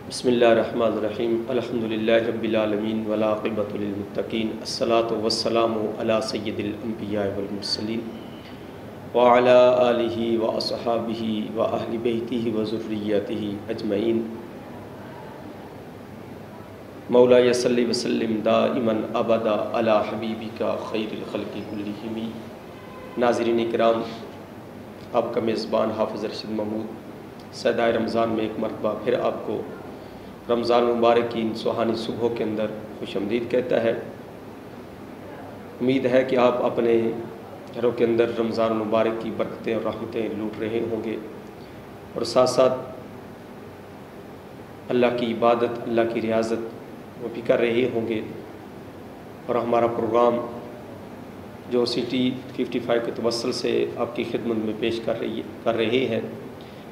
بسم اللہ الرحمن الرحیم الحمدللہ رب العالمین والعاقبۃ للمتقین الصلاۃ والسلام علی سید الانبیاء والمرسلین وعلی آلہ واصحابہ واہل بیتہ وذریتہ اجمعین مولا صلی وسلم دائما ابدا علی حبیبک خیر الخلق کلہم۔ ناظرین کرام، آپ کا میزبان حافظ رشید محمود سیدائے رمضان میں ایک مرتبہ پھر آپ کو رمضان مبارک کی ان سہانی صبحوں کے اندر خوش آمدید کہتا ہے۔ امید ہے کہ آپ اپنے گھروں کے اندر رمضان مبارک کی برکتیں اور رحمتیں لوٹ رہے ہوں گے، اور ساتھ ساتھ اللہ کی عبادت، اللہ کی ریاضت وہ بھی کر رہے ہوں گے، اور ہمارا پروگرام جو سٹی 55 کے توسل سے آپ کی خدمت میں پیش کر رہے ہیں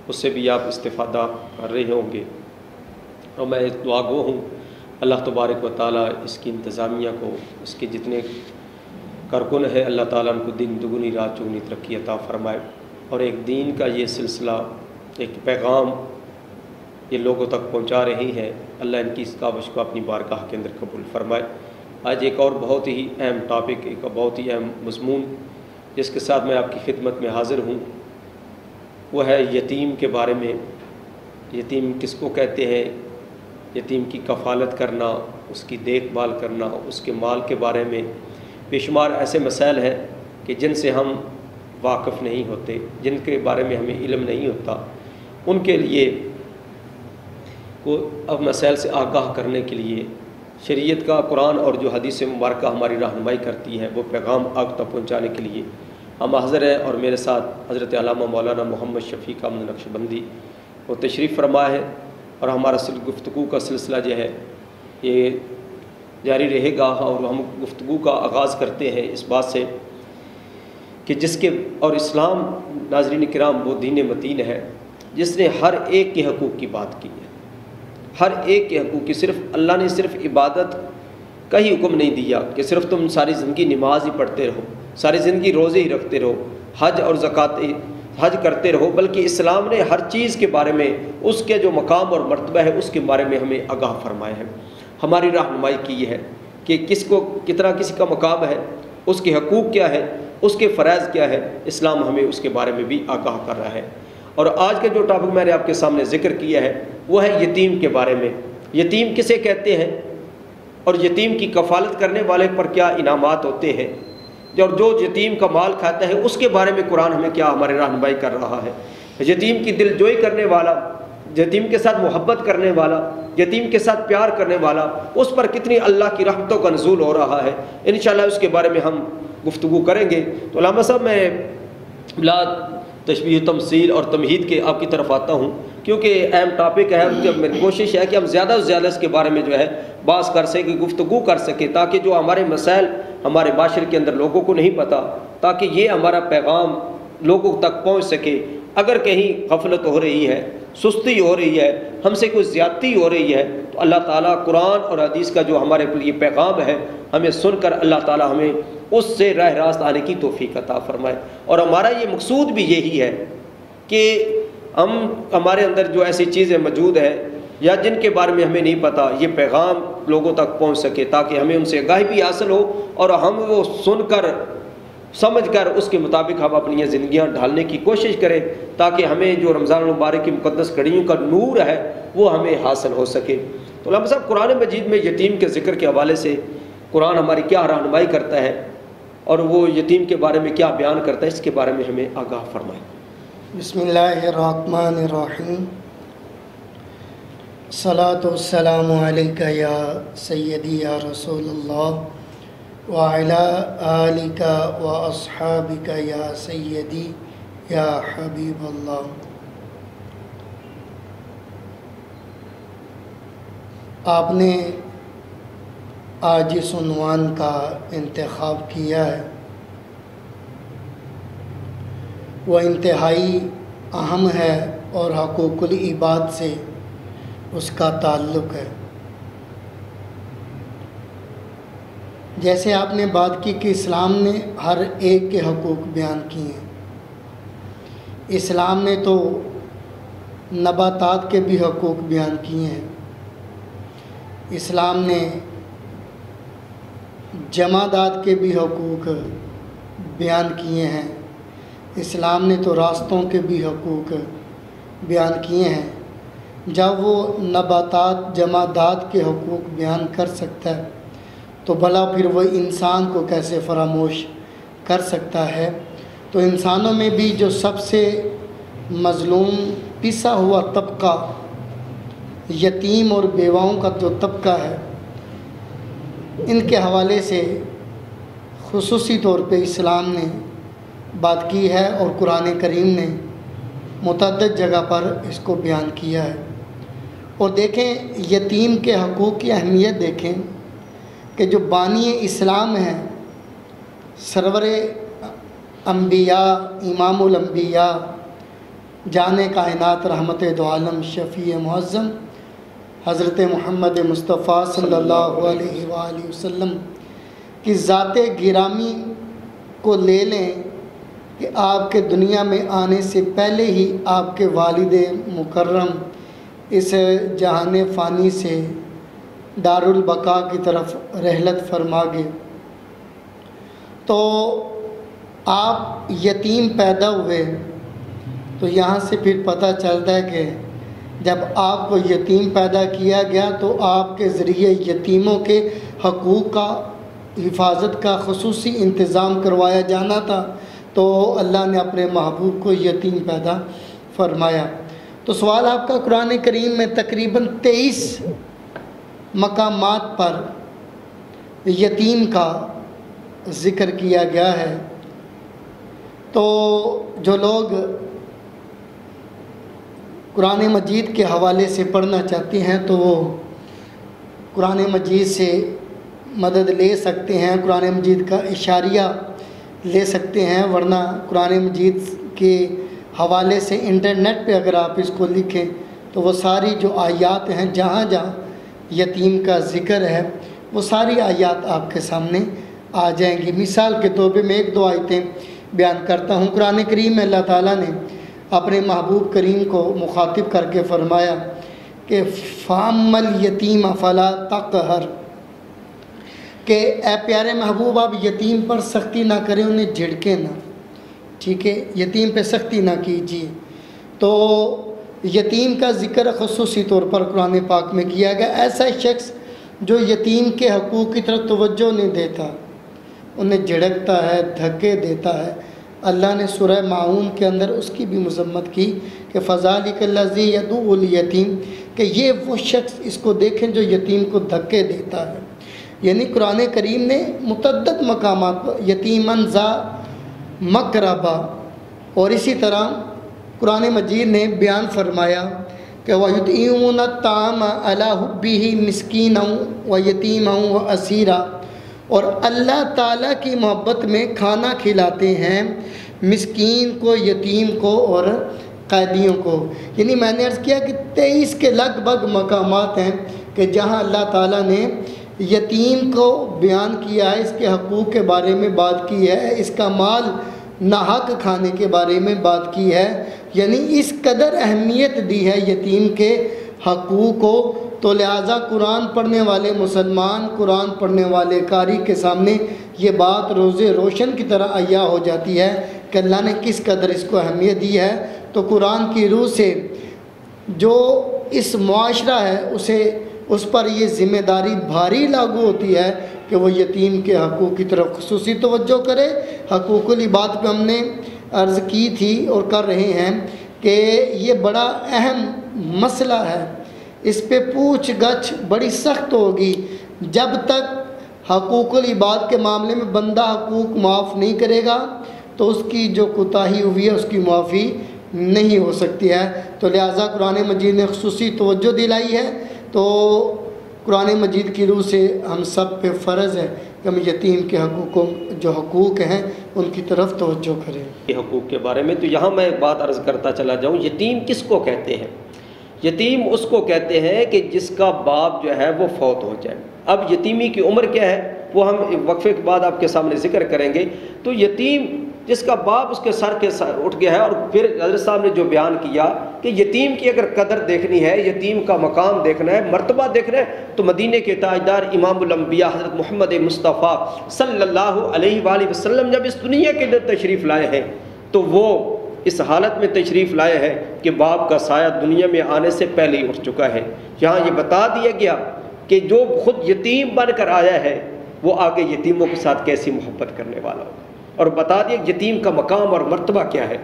اس سے بھی آپ استفادہ کر رہے ہوں گے۔ اور میں دعا گو ہوں اللہ تبارک و تعالیٰ اس کی انتظامیہ کو، اس کے جتنے کارکن ہیں، اللہ تعالیٰ ان کو دن دگنی رات چگنی ترقی عطا فرمائے، اور ایک دین کا یہ سلسلہ، ایک پیغام یہ لوگوں تک پہنچا رہی ہیں، اللہ ان کی اس کاوش کو اپنی بارگاہ کے اندر قبول فرمائے۔ آج ایک اور بہت ہی اہم ٹاپک، ایک بہت ہی اہم مضمون جس کے ساتھ میں آپ کی خدمت میں حاضر ہوں، وہ ہے یتیم کے بارے میں۔ یتیم کس کو کہتے ہیں؟ یتیم کی کفالت کرنا، اس کی دیکھ بھال کرنا، اس کے مال کے بارے میں بے شمار ایسے مسائل ہیں کہ جن سے ہم واقف نہیں ہوتے، جن کے بارے میں ہمیں علم نہیں ہوتا۔ ان کے لیے وہ اب مسائل سے آگاہ کرنے کے لیے شریعت کا قرآن اور جو حدیث مبارکہ ہماری رہنمائی کرتی ہے وہ پیغام آگ تک پہنچانے کے لیے ہم حاضر ہیں، اور میرے ساتھ حضرت علامہ مولانا محمد شفیق احمد نقشبندی وہ تشریف فرما ہے، اور ہمارا گفتگو کا سلسلہ جو ہے یہ جاری رہے گا، اور ہم گفتگو کا آغاز کرتے ہیں اس بات سے کہ جس کے اور اسلام، ناظرین کرام، وہ دین متین ہے جس نے ہر ایک کے حقوق کی بات کی ہے، ہر ایک کے حقوق کی۔ صرف اللہ نے صرف عبادت کا ہی حکم نہیں دیا کہ صرف تم ساری زندگی نماز ہی پڑھتے رہو، ساری زندگی روزے ہی رکھتے رہو، حج اور زکوٰۃ حج کرتے رہو، بلکہ اسلام نے ہر چیز کے بارے میں، اس کے جو مقام اور مرتبہ ہے اس کے بارے میں ہمیں آگاہ فرمایا ہے، ہماری رہنمائی کی ہے کہ کس کو کتنا کسی کا مقام ہے، اس کے حقوق کیا ہے، اس کے فرائض کیا ہے۔ اسلام ہمیں اس کے بارے میں بھی آگاہ کر رہا ہے۔ اور آج کا جو ٹاپک میں نے آپ کے سامنے ذکر کیا ہے وہ ہے یتیم کے بارے میں۔ یتیم کسے کہتے ہیں، اور یتیم کی کفالت کرنے والے پر کیا انعامات ہوتے ہیں، اور جو یتیم کا مال کھاتا ہے اس کے بارے میں قرآن ہمیں کیا ہماری رہنمائی کر رہا ہے۔ یتیم کی دل جوئی کرنے والا، یتیم کے ساتھ محبت کرنے والا، یتیم کے ساتھ پیار کرنے والا، اس پر کتنی اللہ کی رحمتوں کا نزول ہو رہا ہے، انشاءاللہ اس کے بارے میں ہم گفتگو کریں گے۔ تو علامہ صاحب، میں بلا تشبیہ تمثیل اور تمہید کے آپ کی طرف آتا ہوں، کیونکہ اہم ٹاپک ہے، میری کوشش ہے کہ ہم زیادہ سے زیادہ اس کے بارے میں جو ہے بات کر سکیں، گفتگو کر سکیں، تاکہ جو ہمارے مسائل ہمارے معاشرے کے اندر لوگوں کو نہیں پتہ، تاکہ یہ ہمارا پیغام لوگوں تک پہنچ سکے۔ اگر کہیں غفلت ہو رہی ہے، سستی ہو رہی ہے، ہم سے کوئی زیادتی ہو رہی ہے، تو اللہ تعالیٰ قرآن اور حدیث کا جو ہمارے لیے پیغام ہے ہمیں سن کر اللہ تعالیٰ ہمیں اس سے راہ راست آنے کی توفیق عطا فرمائے۔ اور ہمارا یہ مقصود بھی یہی ہے کہ ہمارے اندر جو ایسی چیزیں موجود ہیں یا جن کے بارے میں ہمیں نہیں پتہ، یہ پیغام لوگوں تک پہنچ سکے، تاکہ ہمیں ان سے آگاہی بھی حاصل ہو، اور ہم وہ سن کر سمجھ کر اس کے مطابق ہم اپنی زندگیاں ڈھالنے کی کوشش کریں، تاکہ ہمیں جو رمضان المبارک کی مقدس گھڑیوں کا نور ہے وہ ہمیں حاصل ہو سکے۔ تو علامہ صاحب، قرآن مجید میں یتیم کے ذکر کے حوالے سے قرآن ہماری کیا رہنمائی کرتا ہے، اور وہ یتیم کے بارے میں کیا بیان کرتا ہے، اس کے بارے میں ہمیں آگاہ فرمائیں۔ بسم اللہ الرحمن الرحیم۔ الصلاۃ والسلام علیک یا سیدی یا رسول اللہ وعلی آلک واصحابک یا سیدی یا حبیب اللہ۔ آپ نے آج اس عنوان کا انتخاب کیا ہے، وہ انتہائی اہم ہے اور حقوق العباد سے اس کا تعلق ہے۔ جیسے آپ نے بات کی کہ اسلام نے ہر ایک کے حقوق بیان کیے ہیں، اسلام نے تو نباتات کے بھی حقوق بیان کیے ہیں، اسلام نے جمادات کے بھی حقوق بیان کیے ہیں، اسلام نے تو راستوں کے بھی حقوق بیان کیے ہیں۔ جب وہ نباتات جمادات کے حقوق بیان کر سکتا ہے تو بھلا پھر وہ انسان کو کیسے فراموش کر سکتا ہے؟ تو انسانوں میں بھی جو سب سے مظلوم پسا ہوا طبقہ یتیم اور بیواؤں کا جو طبقہ ہے، ان کے حوالے سے خصوصی طور پہ اسلام نے بات کی ہے اور قرآن کریم نے متعدد جگہ پر اس کو بیان کیا ہے۔ اور دیکھیں یتیم کے حقوق کی اہمیت دیکھیں کہ جو بانی اسلام ہیں، سرور انبیاء، امام الانبیاء، جان کائنات، رحمت دو عالم، شفیع معظم حضرت محمد مصطفیٰ صلی اللہ علیہ وآلہ وسلم کی ذات گرامی کو لے لیں کہ آپ کے دنیا میں آنے سے پہلے ہی آپ کے والد مکرم اس جہان فانی سے دارالبقاء کی طرف رحلت فرما گئے، تو آپ یتیم پیدا ہوئے۔ تو یہاں سے پھر پتہ چلتا ہے کہ جب آپ کو یتیم پیدا کیا گیا تو آپ کے ذریعے یتیموں کے حقوق کا حفاظت کا خصوصی انتظام کروایا جانا تھا، تو اللہ نے اپنے محبوب کو یتیم پیدا فرمایا۔ تو سوال آپ کا، قرآن کریم میں تقریباً 23 مقامات پر یتیم کا ذکر کیا گیا ہے۔ تو جو لوگ قرآن مجید کے حوالے سے پڑھنا چاہتے ہیں تو وہ قرآن مجید سے مدد لے سکتے ہیں، قرآن مجید کا اشاریہ لے سکتے ہیں، ورنہ قرآن مجید کے حوالے سے انٹرنیٹ پہ اگر آپ اس کو لکھیں تو وہ ساری جو آیات ہیں، جہاں جہاں یتیم کا ذکر ہے، وہ ساری آیات آپ کے سامنے آ جائیں گی۔ مثال کے طور پہ میں ایک دو آیتیں بیان کرتا ہوں۔ قرآن کریم میں اللہ تعالیٰ نے اپنے محبوب کریم کو مخاطب کر کے فرمایا کہ فَأَمَّا الْيَتِيمَ فَلَا تَقْهَرْ، کہ اے پیارے محبوب آپ یتیم پر سختی نہ کریں، انہیں جھڑکیں نہ، ٹھیک ہے، یتیم پہ سختی نہ کیجیے۔ تو یتیم کا ذکر خصوصی طور پر قرآن پاک میں کیا گیا۔ ایسا شخص جو یتیم کے حقوق کی طرف توجہ نہیں دیتا، انہیں جھڑکتا ہے، دھکے دیتا ہے، اللہ نے سورہ ماعون کے اندر اس کی بھی مذمت کی کہ فَذَلِكَ الَّذِي يَدُعُّ الْيَتِيمَ، کہ یہ وہ شخص، اس کو دیکھیں جو یتیم کو دھکے دیتا ہے۔ یعنی قرآن کریم نے متعدد مقامات پر یتیماً ذا مقربہ، اور اسی طرح قرآن مجید نے بیان فرمایا کہ وَيُطْعِمُونَ الطَّعَامَ عَلَىٰ حُبِّهِ مِسْكِينًا وَيَتِيمًا وَأَسِيرًا، اور اللہ تعالیٰ کی محبت میں کھانا کھلاتے ہیں مسکین کو، یتیم کو اور قیدیوں کو۔ یعنی میں نے عرض کیا کہ 23 کے لگ بھگ مقامات ہیں کہ جہاں اللہ تعالیٰ نے یتیم کو بیان کیا ہے، اس کے حقوق کے بارے میں بات کی ہے، اس کا مال ناحق کھانے کے بارے میں بات کی ہے، یعنی اس قدر اہمیت دی ہے یتیم کے حقوق کو۔ تو لہٰذا قرآن پڑھنے والے مسلمان، قرآن پڑھنے والے قاری کے سامنے یہ بات روز روشن کی طرح عیاں ہو جاتی ہے کہ اللہ نے کس قدر اس کو اہمیت دی ہے۔ تو قرآن کی روح سے جو اس معاشرہ ہے اس پر یہ ذمہ داری بھاری لاگو ہوتی ہے کہ وہ یتیم کے حقوق کی طرف خصوصی توجہ کرے۔ حقوق العباد پہ ہم نے عرض کی تھی اور کر رہے ہیں کہ یہ بڑا اہم مسئلہ ہے، اس پہ پوچھ گچھ بڑی سخت ہوگی۔ جب تک حقوق العباد کے معاملے میں بندہ حقوق معاف نہیں کرے گا تو اس کی جو کوتاہی ہوئی ہے اس کی معافی نہیں ہو سکتی ہے۔ تو لہٰذا قرآن مجید نے خصوصی توجہ دلائی ہے۔ تو قرآن مجید کی روح سے ہم سب پہ فرض ہے کہ ہم یتیم کے جو حقوق ہیں ان کی طرف توجہ کریں۔ حقوق کے بارے میں تو یہاں میں ایک بات عرض کرتا چلا جاؤں، یتیم کس کو کہتے ہیں؟ یتیم اس کو کہتے ہیں کہ جس کا باپ جو ہے وہ فوت ہو جائے۔ اب یتیمی کی عمر کیا ہے وہ ہم وقفے کے بعد آپ کے سامنے ذکر کریں گے۔ تو یتیم جس کا باپ اس کے سر کے اٹھ گیا ہے۔ اور پھر حضرت صاحب نے جو بیان کیا کہ یتیم کی اگر قدر دیکھنی ہے، یتیم کا مقام دیکھنا ہے، مرتبہ دیکھنا ہے، تو مدینے کے تاجدار امام الانبیاء حضرت محمد مصطفیٰ صلی اللہ علیہ وآلہ وسلم جب اس دنیا کے اندر تشریف لائے ہیں تو وہ اس حالت میں تشریف لائے ہیں کہ باپ کا سایہ دنیا میں آنے سے پہلے ہی اٹھ چکا ہے۔ یہاں یہ بتا دیا گیا کہ جو خود یتیم بن کر آیا ہے وہ آگے یتیموں کے ساتھ کیسی محبت کرنے والا ہوگا، اور بتا دیا یتیم کا مقام اور مرتبہ کیا ہے،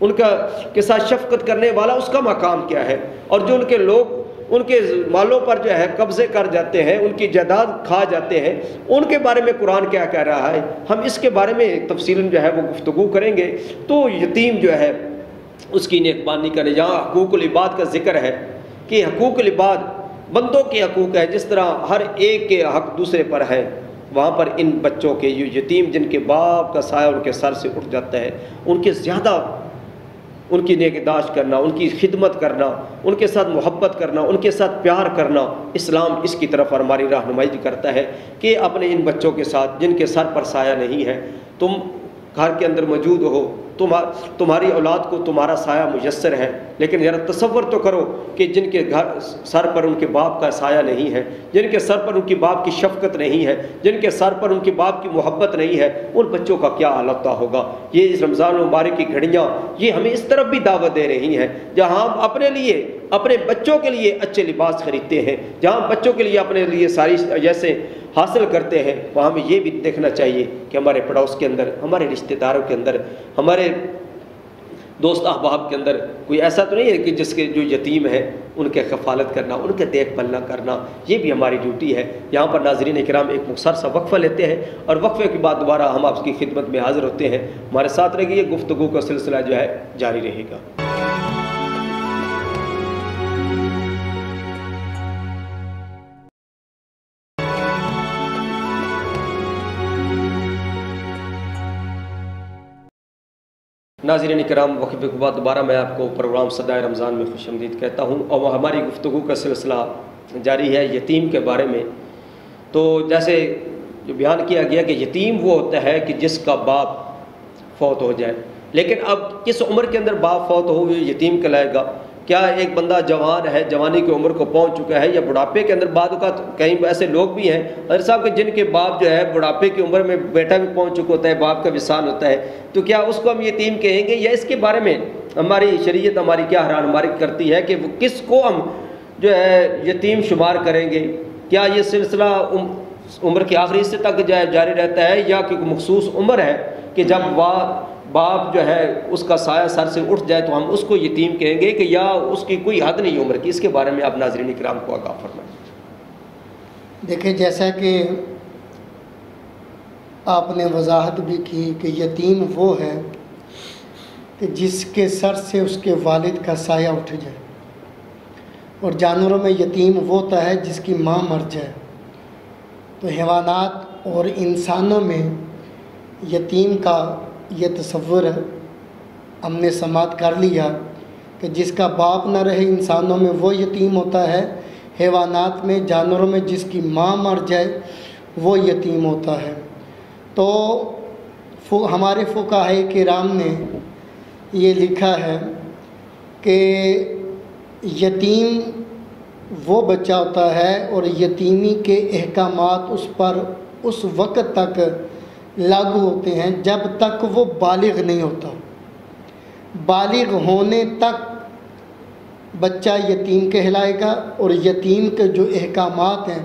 ان کا کے ساتھ شفقت کرنے والا اس کا مقام کیا ہے، اور جو ان کے لوگ ان کے مالوں پر جو ہے قبضے کر جاتے ہیں، ان کی جائیداد کھا جاتے ہیں، ان کے بارے میں قرآن کیا کہہ رہا ہے، ہم اس کے بارے میں تفصیلاً جو ہے وہ گفتگو کریں گے۔ تو یتیم جو ہے اس کی نیکبانی کرے، جہاں حقوق العباد کا ذکر ہے کہ حقوق العباد بندوں کے حقوق ہے، جس طرح ہر ایک کے حق دوسرے پر ہے، وہاں پر ان بچوں کے یتیم جن کے باپ کا سایہ ان کے سر سے اٹھ جاتا ہے، ان کے زیادہ ان کی نگہداشت کرنا، ان کی خدمت کرنا، ان کے ساتھ محبت کرنا، ان کے ساتھ پیار کرنا، اسلام اس کی طرف ہماری رہنمائی کرتا ہے کہ اپنے ان بچوں کے ساتھ جن کے سر پر سایہ نہیں ہے، تم گھر کے اندر موجود ہو، تمہاری اولاد کو تمہارا سایہ میسر ہے، لیکن ذرا تصور تو کرو کہ جن کے گھر سر پر ان کے باپ کا سایہ نہیں ہے، جن کے سر پر ان کی باپ کی شفقت نہیں ہے، جن کے سر پر ان کے باپ کی محبت نہیں ہے، ان بچوں کا کیا حالت ہوگا۔ یہ اس رمضان المبارک کی گھڑیاں یہ ہمیں اس طرف بھی دعوت دے رہی ہیں، جہاں ہم اپنے لیے اپنے بچوں کے لیے اچھے لباس خریدتے ہیں، جہاں بچوں کے لیے اپنے لیے ساری جیسے حاصل کرتے ہیں، وہاں ہمیں یہ بھی دیکھنا چاہیے کہ ہمارے پڑوس کے اندر، ہمارے رشتہ داروں کے اندر، ہمارے دوست احباب کے اندر کوئی ایسا تو نہیں ہے کہ جس کے جو یتیم ہیں ان کے کفالت کرنا، ان کے دیکھ بھال نہ کرنا، یہ بھی ہماری ڈیوٹی ہے۔ یہاں پر ناظرین کرام ایک مختصر سا وقفہ لیتے ہیں، اور وقفے کے بعد دوبارہ ہم آپ کی خدمت میں حاضر ہوتے ہیں۔ ہمارے ساتھ رہیے، گفتگو کا سلسلہ جو ہے جاری رہے گا۔ ناظرین کرام، وقفے کے بعد دوبارہ میں آپ کو پروگرام صدائے رمضان میں خوش آمدید کہتا ہوں، اور ہماری گفتگو کا سلسلہ جاری ہے یتیم کے بارے میں۔ تو جیسے جو بیان کیا گیا کہ یتیم وہ ہوتا ہے کہ جس کا باپ فوت ہو جائے، لیکن اب کس عمر کے اندر باپ فوت ہو وہ یتیم کہلائے گا؟ کیا ایک بندہ جوان ہے، جوانی کی عمر کو پہنچ چکا ہے، یا بڑھاپے کے اندر؟ بعد اوقات کہیں ایسے لوگ بھی ہیں حضرت صاحب کہ جن کے باپ جو ہے بڑھاپے کی عمر میں بیٹا بھی پہنچ چکا ہوتا ہے، باپ کا وصال ہوتا ہے، تو کیا اس کو ہم یتیم کہیں گے؟ یا اس کے بارے میں ہماری شریعت ہماری کیا رہنمائی کرتی ہے کہ وہ کس کو ہم جو ہے یتیم شمار کریں گے؟ کیا یہ سلسلہ عمر کے آخری حصے تک جاری رہتا ہے، یا کہ مخصوص عمر ہے کہ جب باپ جو ہے اس کا سایہ سر سے اٹھ جائے تو ہم اس کو یتیم کہیں گے، کہ یا اس کی کوئی حد نہیں عمر کی؟ اس کے بارے میں آپ ناظرین کرام کو آگاہ فرمائیں۔ دیکھیں، جیسا کہ آپ نے وضاحت بھی کی کہ یتیم وہ ہے کہ جس کے سر سے اس کے والد کا سایہ اٹھ جائے، اور جانوروں میں یتیم وہ ہوتا ہے جس کی ماں مر جائے۔ تو حیوانات اور انسانوں میں یتیم کا یہ تصور ہم نے سماعت کر لیا کہ جس کا باپ نہ رہے، انسانوں میں وہ یتیم ہوتا ہے، حیوانات میں، جانوروں میں جس کی ماں مر جائے وہ یتیم ہوتا ہے۔ تو ہمارے فقہائے کرام نے یہ لکھا ہے کہ یتیم وہ بچہ ہوتا ہے، اور یتیمی کے احکامات اس پر اس وقت تک لاگو ہوتے ہیں جب تک وہ بالغ نہیں ہوتا۔ بالغ ہونے تک بچہ یتیم کہلائے گا، اور یتیم کے جو احکامات ہیں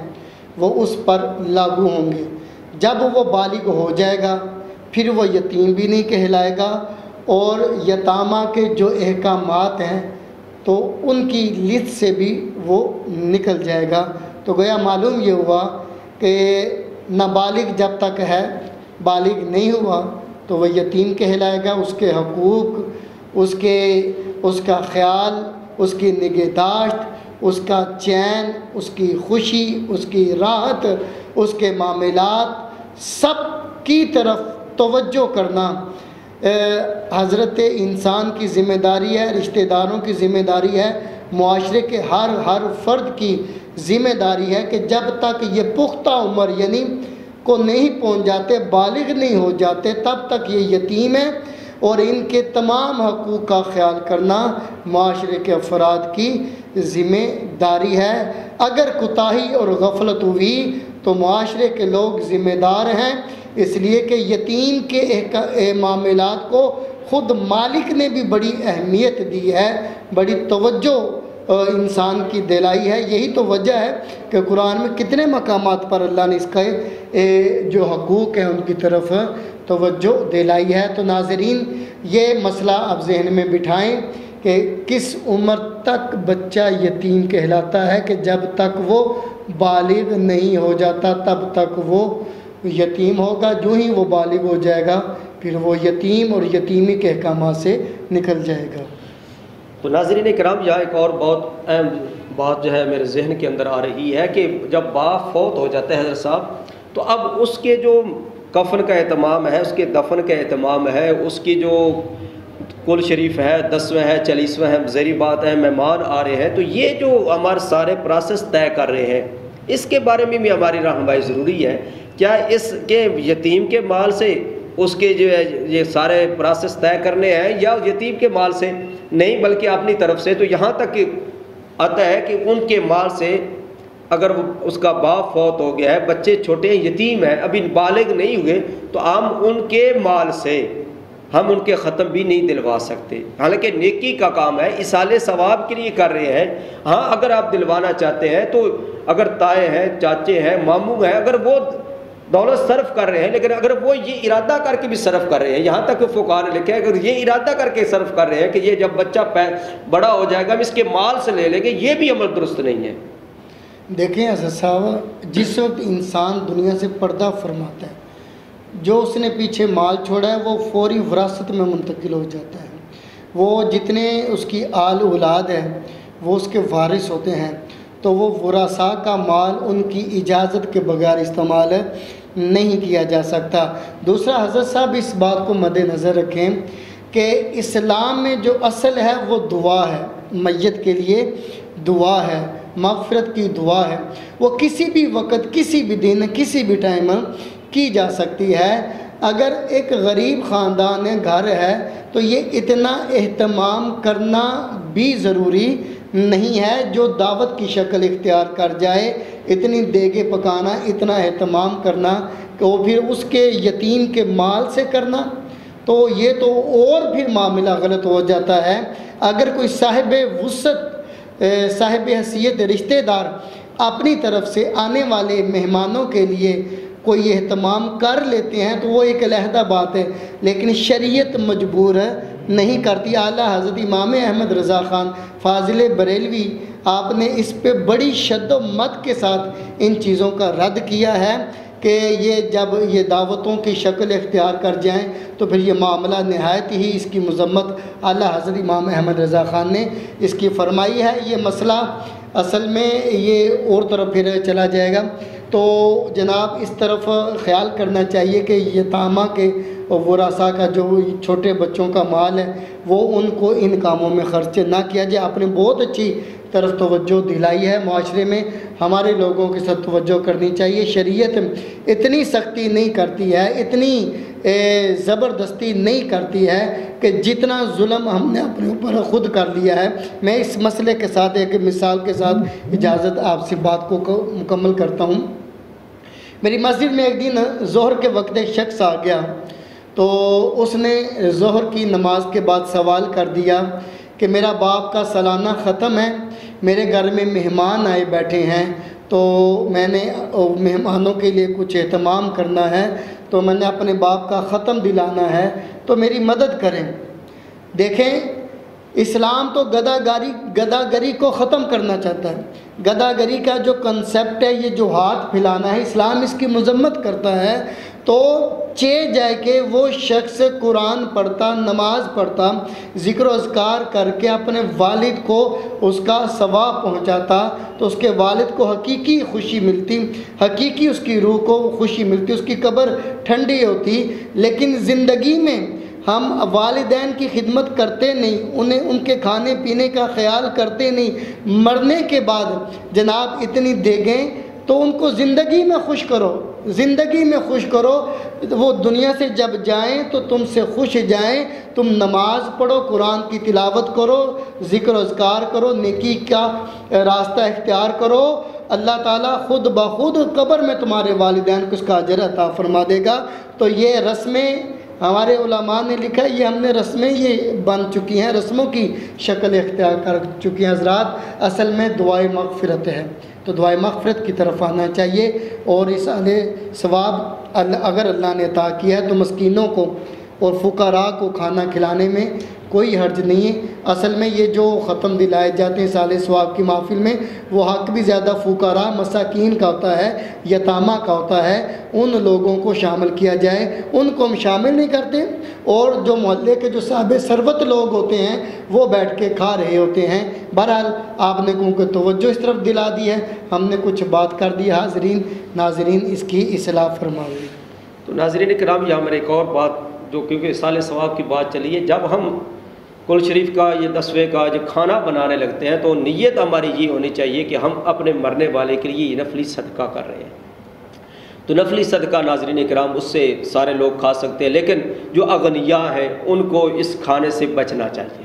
وہ اس پر لاگو ہوں گے۔ جب وہ بالغ ہو جائے گا پھر وہ یتیم بھی نہیں کہلائے گا، اور یتامہ کے جو احکامات ہیں تو ان کی لسٹ سے بھی وہ نکل جائے گا۔ تو گویا معلوم یہ ہوا کہ نابالغ جب تک ہے، بالغ نہیں ہوا تو وہ یتیم کہلائے گا۔ اس کے حقوق، اس کا خیال، اس کی نگہداشت، اس کا چین، اس کی خوشی، اس کی راحت، اس کے معاملات سب کی طرف توجہ کرنا حضرت انسان کی ذمہ داری ہے، رشتہ داروں کی ذمہ داری ہے، معاشرے کے ہر فرد کی ذمہ داری ہے کہ جب تک یہ پختہ عمر یعنی کو نہیں پہنچ جاتے، بالغ نہیں ہو جاتے، تب تک یہ یتیم ہیں، اور ان کے تمام حقوق کا خیال کرنا معاشرے کے افراد کی ذمہ داری ہے۔ اگر کوتاہی اور غفلت ہوئی تو معاشرے کے لوگ ذمہ دار ہیں، اس لیے کہ یتیم کے معاملات کو خود مالک نے بھی بڑی اہمیت دی ہے، بڑی توجہ انسان کی دلائی ہے۔ یہی تو وجہ ہے کہ قرآن میں کتنے مقامات پر اللہ نے اس کا جو حقوق ہیں ان کی طرف توجہ دلائی ہے۔ تو ناظرین، یہ مسئلہ آپ ذہن میں بٹھائیں کہ کس عمر تک بچہ یتیم کہلاتا ہے، کہ جب تک وہ بالغ نہیں ہو جاتا تب تک وہ یتیم ہوگا، جو ہی وہ بالغ ہو جائے گا پھر وہ یتیم اور یتیمی کے احکامات سے نکل جائے گا۔ تو ناظرین کرام، یہاں ایک اور بہت اہم بات جو ہے میرے ذہن کے اندر آ رہی ہے کہ جب باپ فوت ہو جاتا ہے حضرت صاحب، تو اب اس کے جو کفن کا اہتمام ہے، اس کے دفن کا اہتمام ہے، اس کی جو کل شریف ہے، 10واں ہے، 40واں ہے، ذری بات ہے، مہمان آ رہے ہیں، تو یہ جو ہمارے سارے پروسیس طے کر رہے ہیں، اس کے بارے میں بھی ہماری رہنمائی ضروری ہے۔ کیا اس کے یتیم کے مال سے اس کے جو ہے یہ سارے پروسیس طے کرنے ہیں، یا یتیم کے مال سے؟ نہیں، بلکہ اپنی طرف سے۔ تو یہاں تک کہ آتا ہے کہ ان کے مال سے، اگر اس کا باپ فوت ہو گیا ہے، بچے چھوٹے ہیں، یتیم ہیں، ابھی بالغ نہیں ہوئے، تو ہم ان کے مال سے ہم ان کے ختم بھی نہیں دلوا سکتے، حالانکہ نیکی کا کام ہے، اصالِ ثواب کے لیے کر رہے ہیں۔ ہاں، اگر آپ دلوانا چاہتے ہیں تو اگر تائے ہیں، چاچے ہیں، ماموں ہیں، اگر وہ دولت صرف کر رہے ہیں، لیکن اگر وہ یہ ارادہ کر کے بھی صرف کر رہے ہیں، یہاں تک کہ فقہاء نے لکھا ہے اگر یہ ارادہ کر کے صرف کر رہے ہیں کہ یہ جب بچہ بڑا ہو جائے گا ہم اس کے مال سے لے لیں گے، یہ بھی عمل درست نہیں ہے۔ دیکھیں حضرت صاحب، جس وقت انسان دنیا سے پردہ فرماتا ہے، جو اس نے پیچھے مال چھوڑا ہے وہ فوری وراثت میں منتقل ہو جاتا ہے۔ وہ جتنے اس کی آل اولاد ہے وہ اس کے وارث ہوتے ہیں، تو وہ ورثاء کا مال ان کی اجازت کے بغیر استعمال نہیں کیا جا سکتا۔ دوسرا حضرت صاحب، اس بات کو مد نظر رکھیں کہ اسلام میں جو اصل ہے وہ دعا ہے، میت کے لیے دعا ہے، مغفرت کی دعا ہے، وہ کسی بھی وقت، کسی بھی دن، کسی بھی ٹائم کی جا سکتی ہے۔ اگر ایک غریب خاندان گھر ہے تو یہ اتنا اہتمام کرنا بھی ضروری نہیں ہے جو دعوت کی شکل اختیار کر جائے، اتنی دیگیں پکانا، اتنا اہتمام کرنا کہ وہ پھر اس کے یتیم کے مال سے کرنا، تو یہ تو اور پھر معاملہ غلط ہو جاتا ہے۔ اگر کوئی صاحب وسعت، صاحب حیثیت رشتہ دار اپنی طرف سے آنے والے مہمانوں کے لیے کوئی اہتمام کر لیتے ہیں تو وہ ایک علیحدہ بات ہے، لیکن شریعت مجبور نہیں کرتی۔ اعلیٰ حضرت امام احمد رضا خان فاضل بریلوی، آپ نے اس پہ بڑی شد و مت کے ساتھ ان چیزوں کا رد کیا ہے کہ یہ جب یہ دعوتوں کی شکل اختیار کر جائیں تو پھر یہ معاملہ نہایت ہی اس کی مذمت اعلیٰ حضرت امام احمد رضا خان نے اس کی فرمائی ہے۔ یہ مسئلہ اصل میں یہ اور طرف پھر چلا جائے گا، تو جناب اس طرف خیال کرنا چاہیے کہ یتامہ کے ورثاء کا جو چھوٹے بچوں کا مال ہے وہ ان کو ان کاموں میں خرچ نہ کیا جائے۔ آپ نے بہت اچھی طرف توجہ دلائی ہے، معاشرے میں ہمارے لوگوں کے ساتھ توجہ کرنی چاہیے۔ شریعت اتنی سختی نہیں کرتی ہے، اتنی زبردستی نہیں کرتی ہے کہ جتنا ظلم ہم نے اپنے اوپر خود کر لیا ہے۔ میں اس مسئلے کے ساتھ ایک مثال کے ساتھ اجازت آپ سے بات کو مکمل کرتا ہوں۔ میری مسجد میں ایک دن ظہر کے وقت ایک شخص آ گیا، تو اس نے ظہر کی نماز کے بعد سوال کر دیا کہ میرا باپ کا سالانہ ختم ہے، میرے گھر میں مہمان آئے بیٹھے ہیں، تو میں نے مہمانوں کے لیے کچھ اہتمام کرنا ہے، تو میں نے اپنے باپ کا ختم دلانا ہے، تو میری مدد کریں۔ دیکھیں، اسلام تو گداگری کو ختم کرنا چاہتا ہے۔ گداگری کا جو کنسیپٹ ہے، یہ جو ہاتھ پھیلانا ہے، اسلام اس کی مذمت کرتا ہے۔ تو جائے کہ وہ شخص قرآن پڑھتا، نماز پڑھتا، ذکر و اذکار کر کے اپنے والد کو اس کا ثواب پہنچاتا، تو اس کے والد کو حقیقی خوشی ملتی، حقیقی اس کی روح کو خوشی ملتی، اس کی قبر ٹھنڈی ہوتی۔ لیکن زندگی میں ہم والدین کی خدمت کرتے نہیں، ان کے کھانے پینے کا خیال کرتے نہیں، مرنے کے بعد جناب اتنی دیگیں تو ان کو زندگی میں خوش کرو، زندگی میں خوش کرو، وہ دنیا سے جب جائیں تو تم سے خوش جائیں۔ تم نماز پڑھو، قرآن کی تلاوت کرو، ذکر و اذکار کرو، نیکی کا راستہ اختیار کرو، اللہ تعالیٰ خود بخود قبر میں تمہارے والدین کو اس کا اجر عطا فرما دے گا۔ تو یہ رسمیں ہمارے علماء نے لکھا ہے، یہ ہم نے رسمیں یہ بن چکی ہیں، رسموں کی شکل اختیار کر چکی ہیں حضرات۔ اصل میں دعائے مغفرت ہے، تو دعائے مغفرت کی طرف آنا چاہیے، اور اس ثواب اگر اللہ نے عطا کیا ہے تو مسکینوں کو اور فقراء کو کھانا کھلانے میں کوئی حرج نہیں ہے۔ اصل میں یہ جو ختم دلائے جاتے ہیں سال ثواب کی محفل میں، وہ حق بھی زیادہ فقراء مساکین کا ہوتا ہے، یتامہ کا ہوتا ہے، ان لوگوں کو شامل کیا جائے، ان کو ہم شامل نہیں کرتے، اور جو محلے کے جو صاحب ثروت لوگ ہوتے ہیں وہ بیٹھ کے کھا رہے ہوتے ہیں۔ بہرحال آپ نے کو توجہ اس طرف دلا دی ہے، ہم نے کچھ بات کر دی، حاضرین ناظرین اس کی اصلاح فرمائیے۔ تو ناظرین کرام، یہاں میرے ایک اور بات جو کیونکہ سال ثواب کی بات چلی ہے، جب ہم کل شریف کا یہ 10ویں کا جو کھانا بنانے لگتے ہیں تو نیت ہماری یہ ہونی چاہیے کہ ہم اپنے مرنے والے کے لیے یہ نفلی صدقہ کر رہے ہیں۔ تو نفلی صدقہ ناظرین کرام اس سے سارے لوگ کھا سکتے ہیں، لیکن جو اغنیاء ہیں ان کو اس کھانے سے بچنا چاہیے،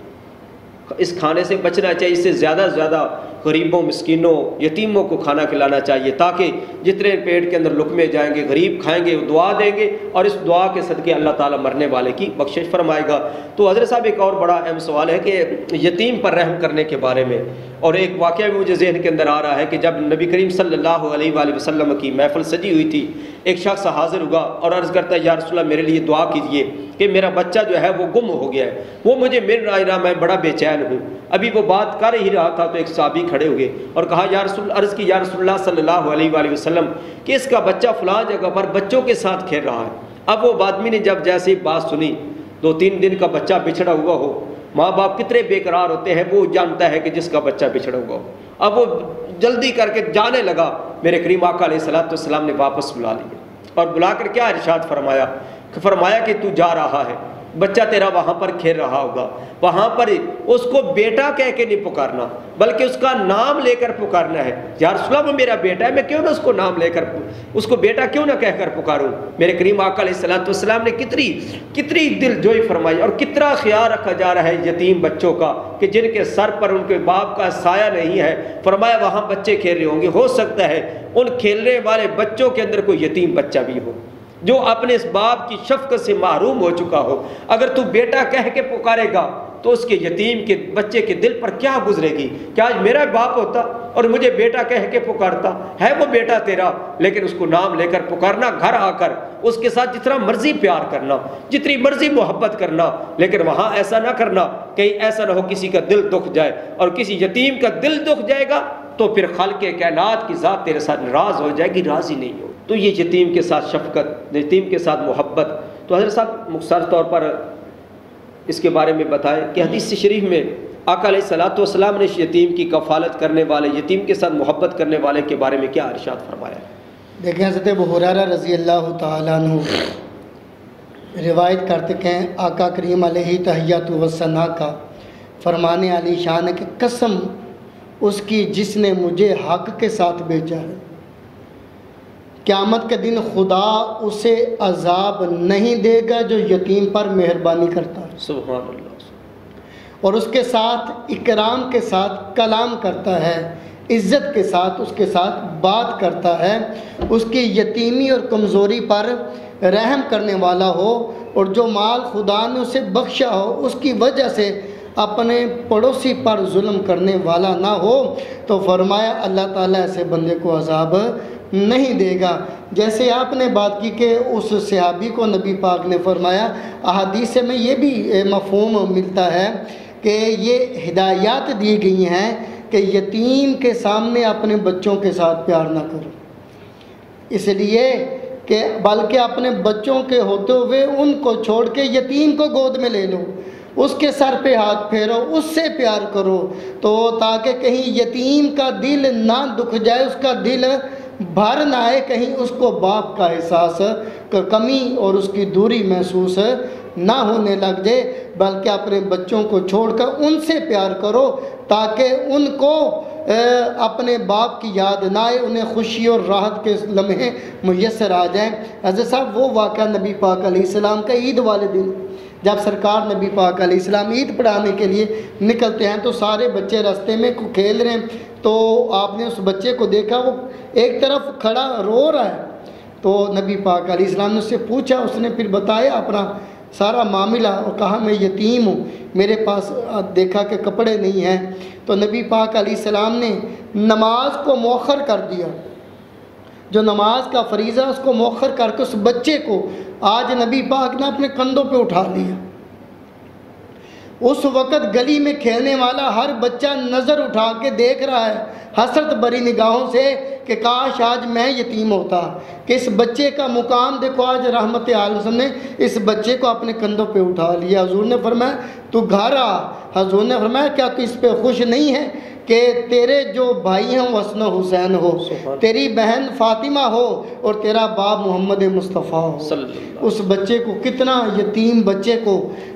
اس کھانے سے بچنا چاہیے، اس سے زیادہ سے زیادہ غریبوں، مسکینوں، یتیموں کو کھانا کھلانا چاہیے، تاکہ جتنے پیٹ کے اندر لقمے جائیں گے غریب کھائیں گے، دعا دیں گے، اور اس دعا کے صدقے اللہ تعالیٰ مرنے والے کی بخشش فرمائے گا۔ تو حضرت صاحب ایک اور بڑا اہم سوال ہے کہ یتیم پر رحم کرنے کے بارے میں، اور ایک واقعہ بھی مجھے ذہن کے اندر آ رہا ہے کہ جب نبی کریم صلی اللہ علیہ وآلہ وسلم کی محفل سجی ہوئی تھی، ایک شخص حاضر ہوا اور عرض کرتا ہے یا رسول اللہ میرے لیے دعا کیجئے کہ میرا بچہ جو ہے وہ گم ہو گیا ہے، وہ مجھے مل رہا، میں بڑا بے چین ہوں۔ ابھی وہ بات کر ہی رہا تھا تو ایک صحابی کھڑے ہوئے اور کہا یا رسول، عرض کی یا رسول اللہ صلی اللہ علیہ وآلہ وسلم کہ اس کا بچہ فلاں جگہ پر بچوں کے ساتھ کھیل رہا ہے۔ اب وہ آدمی نے جب جیسے بات سنی، 2-3 دن کا بچہ بچھڑا ہوا ہو، ماں باپ کتنے بے قرار ہوتے ہیں، وہ جانتا ہے کہ جس کا بچہ بچھڑا ہوا ہو۔ اب وہ جلدی کر کے جانے لگا، میرے کریم آقا علیہ الصلوۃ والسلام نے واپس بلا لیا، اور بلا کر کیا ارشاد فرمایا کہ تو جا رہا ہے، بچہ تیرا وہاں پر کھیل رہا ہوگا، وہاں پر اس کو بیٹا کہہ کے نہیں پکارنا بلکہ اس کا نام لے کر پکارنا ہے۔ یا رسول اللہ وہ میرا بیٹا ہے، میں کیوں نہ اس کو نام لے کر اس کو بیٹا کیوں نہ کہہ کر پکاروں۔ میرے کریم آقا علیہ الصلوۃ والسلام نے کتنی دل جوئی فرمائی، اور کتنا خیال رکھا جا رہا ہے یتیم بچوں کا کہ جن کے سر پر ان کے باپ کا سایہ نہیں ہے۔ فرمایا وہاں بچے کھیل رہے ہوں گے، ہو سکتا ہے ان کھیلنے والے بچوں کے اندر کوئی یتیم بچہ بھی ہو جو اپنے اس باپ کی شفقت سے محروم ہو چکا ہو۔ اگر تو بیٹا کہہ کے پکارے گا تو اس کے یتیم کے بچے کے دل پر کیا گزرے گی کہ آج میرا باپ ہوتا اور مجھے بیٹا کہہ کے پکارتا ہے، وہ بیٹا تیرا، لیکن اس کو نام لے کر پکارنا، گھر آ کر اس کے ساتھ جتنا مرضی پیار کرنا، جتنی مرضی محبت کرنا، لیکن وہاں ایسا نہ کرنا کہیں ایسا نہ ہو کسی کا دل دکھ جائے، اور کسی یتیم کا دل دکھ جائے گا تو پھر خالق کائنات کی ذات تیرے ساتھ ناراض ہو جائے گی، راضی نہیں ہو۔ تو یہ یتیم کے ساتھ شفقت، یتیم کے ساتھ محبت۔ تو حضرت صاحب مختصر طور پر اس کے بارے میں بتائیں کہ حدیث شریف میں آقا علیہ الصلوۃ والسلام نے یتیم کی کفالت کرنے والے، یتیم کے ساتھ محبت کرنے والے کے بارے میں کیا ارشاد فرمایا؟ دیکھیں حضرت ابو ہریرہ رضی اللہ تعالیٰ عنہ روایت کرتے ہیں آقا کریم علیہ تحیات و ثنا کا فرمانے علی شان ہے کہ قسم اس کی جس نے مجھے حق کے ساتھ بیچا ہے، قیامت کے دن خدا اسے عذاب نہیں دے گا جو یتیم پر مہربانی کرتا ہے، سبحان اللہ، اور اس کے ساتھ اکرام کے ساتھ کلام کرتا ہے، عزت کے ساتھ اس کے ساتھ بات کرتا ہے، اس کی یتیمی اور کمزوری پر رحم کرنے والا ہو، اور جو مال خدا نے اسے بخشا ہو اس کی وجہ سے اپنے پڑوسی پر ظلم کرنے والا نہ ہو، تو فرمایا اللہ تعالیٰ ایسے بندے کو عذاب نہیں دے گا۔ جیسے آپ نے بات کی کہ اس صحابی کو نبی پاک نے فرمایا، احادیث میں یہ بھی مفہوم ملتا ہے کہ یہ ہدایات دی گئی ہیں کہ یتیم کے سامنے اپنے بچوں کے ساتھ پیار نہ کرو، اس لیے کہ بلکہ اپنے بچوں کے ہوتے ہوئے ان کو چھوڑ کے یتیم کو گود میں لے لو، اس کے سر پہ ہاتھ پھیرو، اس سے پیار کرو، تو تاکہ کہیں یتیم کا دل نہ دکھ جائے، اس کا دل بھر نہ آئے، کہیں اس کو باپ کا احساس کمی اور اس کی دوری محسوس نہ ہونے لگ جائے، بلکہ اپنے بچوں کو چھوڑ کر ان سے پیار کرو تاکہ ان کو اپنے باپ کی یاد نہ آئے، انہیں خوشی اور راحت کے لمحے میسر آ جائیں۔ حضرت صاحب وہ واقعہ نبی پاک علیہ السلام کا عید والے دن، جب سرکار نبی پاک علیہ السلام عید پڑھانے کے لیے نکلتے ہیں تو سارے بچے راستے میں کھیل رہے ہیں، تو آپ نے اس بچے کو دیکھا وہ ایک طرف کھڑا رو رہا ہے، تو نبی پاک علیہ السلام نے اس سے پوچھا، اس نے پھر بتایا اپنا سارا معاملہ اور کہا میں یتیم ہوں، میرے پاس دیکھا کہ کپڑے نہیں ہیں، تو نبی پاک علیہ السلام نے نماز کو مؤخر کر دیا، جو نماز کا فریضہ اس کو مؤخر کر کے اس بچے کو آج نبی پاک نے اپنے کندھوں پہ اٹھا لیا۔ اس وقت گلی میں کھیلنے والا ہر بچہ نظر اٹھا کے دیکھ رہا ہے حسرت بری نگاہوں سے کہ کاش آج میں یتیم ہوتا، کہ اس بچے کا مقام دیکھو، آج رحمت عالم نے اس بچے کو اپنے کندھوں پہ اٹھا لیا۔ حضور نے فرمایا تو گھر آ، حضور نے فرمایا کیا تو اس پہ خوش نہیں ہے کہ تیرے جو بھائی ہیں وہ حسن و حسین ہو، تیری بہن فاطمہ ہو اور تیرا باپ محمد مصطفیٰ ہو۔ اس بچے کو، کتنا یتیم بچے کو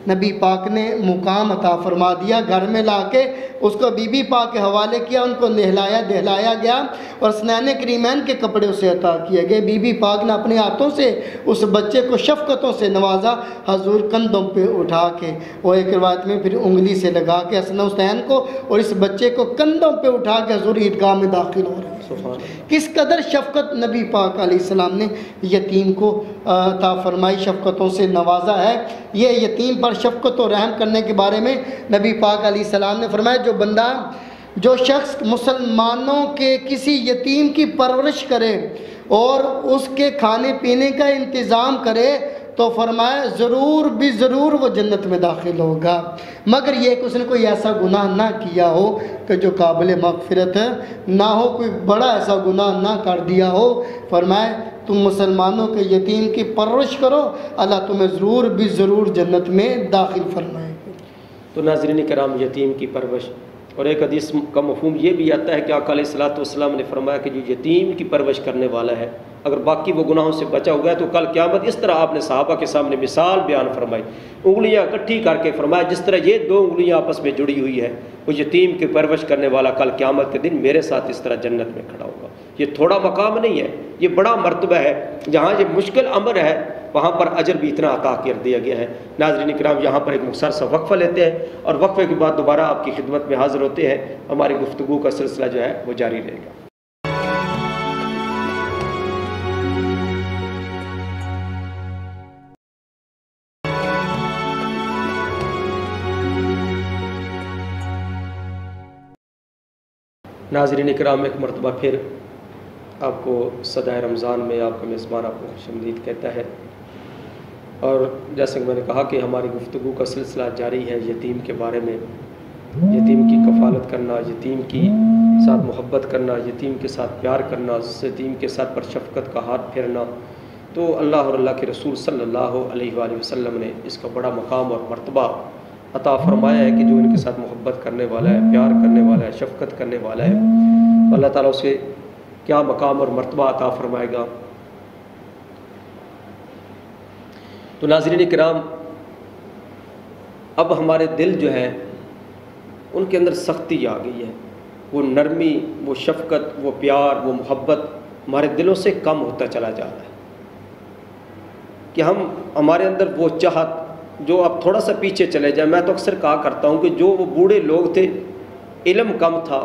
نبی پاک نے مقام عطا فرما دیا، گھر میں لا کے اس کو بی بی پاک کے حوالے کیا، ان کو نہلایا دہلایا گیا اور اسنان کریمین کے کپڑے اسے عطا کیے گئے۔ بی بی پاک نے اپنے ہاتھوں سے اس بچے کو شفقتوں سے نوازا، حضور کندھوں پہ اٹھا کے، اور ایک روایت میں پھر انگلی سے لگا کے حسن حسین کو اور اس بچے کو کندھوں پہ اٹھا کے حضور عیدگاہ میں داخل ہو رہے ہیں۔ کس قدر شفقت نبی پاک علیہ السلام نے یتیم کو عطا فرمائی، شفقتوں سے نوازا ہے۔ یہ یتیم پر شفقت و رحم کرنے کے بارے میں نبی پاک علیہ السلام نے فرمایا جو شخص مسلمانوں کے کسی یتیم کی پرورش کرے اور اس کے کھانے پینے کا انتظام کرے تو فرمایا ضرور بھی ضرور وہ جنت میں داخل ہوگا، مگر یہ کہ اس نے کوئی ایسا گناہ نہ کیا ہو کہ جو قابل مغفرت نہ ہو، کوئی بڑا ایسا گناہ نہ کر دیا ہو۔ فرمایا تم مسلمانوں کے یتیم کی پرورش کرو، اللہ تمہیں ضرور بھی ضرور جنت میں داخل فرمائے۔ تو ناظرین کرام، یتیم کی پرورش، اور ایک حدیث کا مفہوم یہ بھی آتا ہے کہ آقا علیہ الصلوۃ والسلام نے فرمایا کہ جو یتیم کی پرورش کرنے والا ہے اگر باقی وہ گناہوں سے بچا ہوا ہے تو کل قیامت اس طرح آپ نے صحابہ کے سامنے مثال بیان فرمائی، انگلیاں اکٹھی کر کے فرمایا جس طرح یہ دو انگلیاں آپس میں جڑی ہوئی ہے، وہ یتیم کی پرورش کرنے والا کل قیامت کے دن میرے ساتھ اس طرح جنت میں کھڑا ہوگا۔ یہ تھوڑا مقام نہیں ہے، یہ بڑا مرتبہ ہے، جہاں یہ مشکل امر ہے وہاں پر اجر بھی اتنا عطا کر دیا گیا ہے۔ ناظرین کرام، یہاں پر ایک مختصر سا وقفہ لیتے ہیں اور وقفے کے بعد دوبارہ آپ کی خدمت میں حاضر ہوتے ہیں۔ ہماری گفتگو کا سلسلہ جو ہے وہ جاری رہے گا۔ ناظرین کرام، ایک مرتبہ پھر آپ کو صدائے رمضان میں آپ کا میزبان آپ کو خوش آمدید کہتا ہے، اور جیسے کہ میں نے کہا کہ ہماری گفتگو کا سلسلہ جاری ہے یتیم کے بارے میں، یتیم کی کفالت کرنا، یتیم کی ساتھ محبت کرنا، یتیم کے ساتھ پیار کرنا، یتیم کے ساتھ پر شفقت کا ہاتھ پھیرنا۔ تو اللہ اور اللہ کے رسول صلی اللہ علیہ وآلہ وسلم نے اس کا بڑا مقام اور مرتبہ عطا فرمایا ہے کہ جو ان کے ساتھ محبت کرنے والا ہے، پیار کرنے والا ہے، شفقت کرنے والا ہے، تو اللہ تعالیٰ اسے کیا مقام اور مرتبہ عطا فرمائے گا۔ تو ناظرین کرام، اب ہمارے دل جو ہے ان کے اندر سختی آ گئی ہے، وہ نرمی، وہ شفقت، وہ پیار، وہ محبت ہمارے دلوں سے کم ہوتا چلا جا رہا ہے کہ ہمارے اندر وہ چاہت جو اب تھوڑا سا پیچھے چلے جائے۔ میں تو اکثر کہا کرتا ہوں کہ جو وہ بوڑھے لوگ تھے، علم کم تھا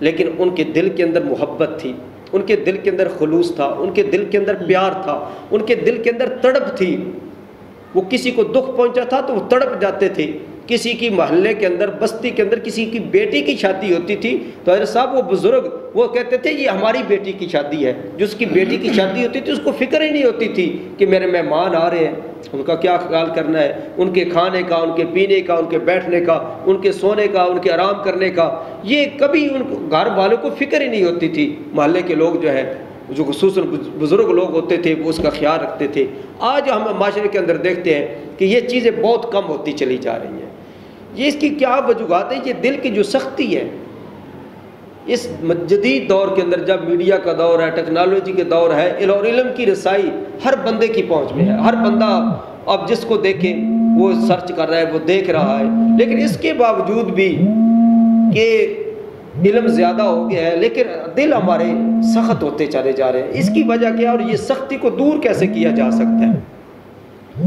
لیکن ان کے دل کے اندر محبت تھی، ان کے دل کے اندر خلوص تھا، ان کے دل کے اندر پیار تھا، ان کے دل کے اندر تڑپ تھی۔ وہ کسی کو دکھ پہنچا تھا تو وہ تڑپ جاتے تھے۔ کسی کی محلے کے اندر، بستی کے اندر کسی کی بیٹی کی شادی ہوتی تھی تو حضرت صاحب وہ بزرگ وہ کہتے تھے یہ ہماری بیٹی کی شادی ہے۔ جس کی بیٹی کی شادی ہوتی تھی اس کو فکر ہی نہیں ہوتی تھی کہ میرے مہمان آ رہے ہیں، ان کا کیا خیال کرنا ہے، ان کے کھانے کا، ان کے پینے کا، ان کے بیٹھنے کا، ان کے سونے کا، ان کے آرام کرنے کا، یہ کبھی ان گھر والوں کو فکر ہی نہیں ہوتی تھی۔ محلے کے لوگ جو ہے، جو خصوصاً بزرگ لوگ ہوتے تھے، وہ اس کا خیال رکھتے تھے۔ آج ہم معاشرے کے اندر دیکھتے ہیں کہ یہ چیزیں بہت کم ہوتی چلی جا رہی ہیں۔ یہ اس کی کیا وجوہات ہیں؟ یہ دل کی جو سختی ہے اس جدید دور کے اندر، جب میڈیا کا دور ہے، ٹیکنالوجی کے دور ہے، اور علم کی رسائی ہر بندے کی پہنچ میں ہے، ہر بندہ اب جس کو دیکھے وہ سرچ کر رہا ہے، وہ دیکھ رہا ہے، لیکن اس کے باوجود بھی کہ علم زیادہ ہو گیا ہے لیکن دل ہمارے سخت ہوتے چلے جا رہے ہیں، اس کی وجہ کیا اور یہ سختی کو دور کیسے کیا جا سکتا ہے؟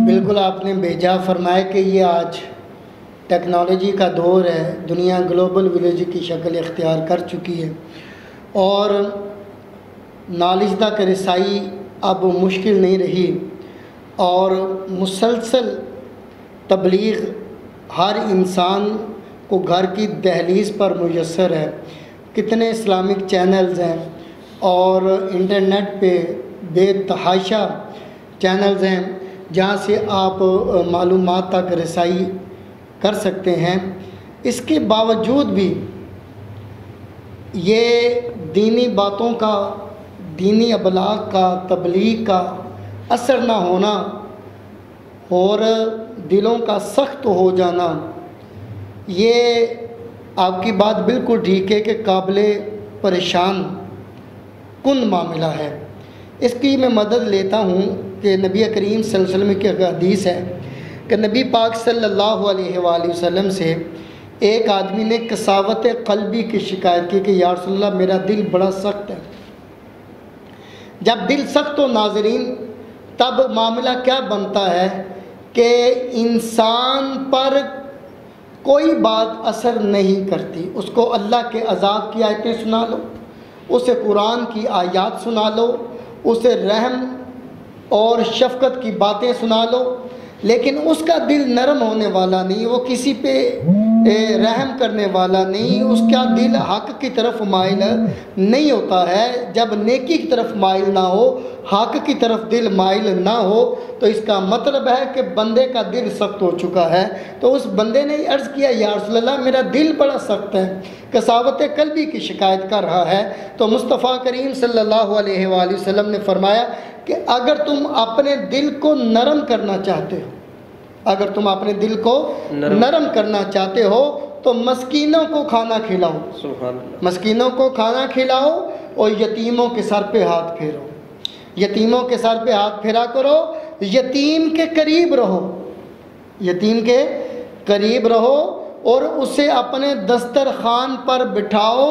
بالکل آپ نے بیجا فرمایا کہ یہ آج ٹیکنالوجی کا دور ہے، دنیا گلوبل ولیج کی شکل اختیار کر چکی ہے اور نالج تک رسائی اب مشکل نہیں رہی اور مسلسل تبلیغ ہر انسان کو گھر کی دہلیز پر میسر ہے۔ کتنے اسلامک چینلز ہیں اور انٹرنیٹ پہ بے تحاشا چینلز ہیں جہاں سے آپ معلومات تک رسائی کر سکتے ہیں۔ اس کے باوجود بھی یہ دینی باتوں کا، دینی ابلاغ کا، تبلیغ کا اثر نہ ہونا اور دلوں کا سخت ہو جانا، یہ آپ کی بات بالکل ٹھیک ہے کہ قابل پریشان کن معاملہ ہے۔ اس کی میں مدد لیتا ہوں کہ نبی کریم صلی اللہ علیہ وسلم کی حدیث ہے کہ نبی پاک صلی اللہ علیہ وآلہ وسلم سے ایک آدمی نے قساوت قلبی کی شکایت کی کہ یا رسول اللہ میرا دل بڑا سخت ہے۔ جب دل سخت ہو ناظرین تب معاملہ کیا بنتا ہے کہ انسان پر کوئی بات اثر نہیں کرتی، اس کو اللہ کے عذاب کی آیتیں سنا لو، اسے قرآن کی آیات سنا لو، اسے رحم اور شفقت کی باتیں سنا لو، لیکن اس کا دل نرم ہونے والا نہیں، وہ کسی پہ رحم کرنے والا نہیں، اس کا دل حق کی طرف مائل نہیں ہوتا ہے۔ جب نیکی کی طرف مائل نہ ہو، حق کی طرف دل مائل نہ ہو تو اس کا مطلب ہے کہ بندے کا دل سخت ہو چکا ہے۔ تو اس بندے نے عرض کیا یا رسول اللہ میرا دل بڑا سخت ہے، قساوت قلبی کی شکایت کر رہا ہے۔ تو مصطفیٰ کریم صلی اللہ علیہ وآلہ وسلم نے فرمایا کہ اگر تم اپنے دل کو نرم کرنا چاہتے ہو، اگر تم اپنے دل کو نرم کرنا چاہتے ہو تو مسکینوں کو کھانا کھلاؤ، سبحان اللہ، مسکینوں کو کھانا کھلاؤ اور یتیموں کے سر پہ ہاتھ پھیرو، یتیموں کے سر پہ ہاتھ پھیرا کرو، یتیم کے قریب رہو، یتیم کے قریب رہو اور اسے اپنے دسترخوان پر بٹھاؤ،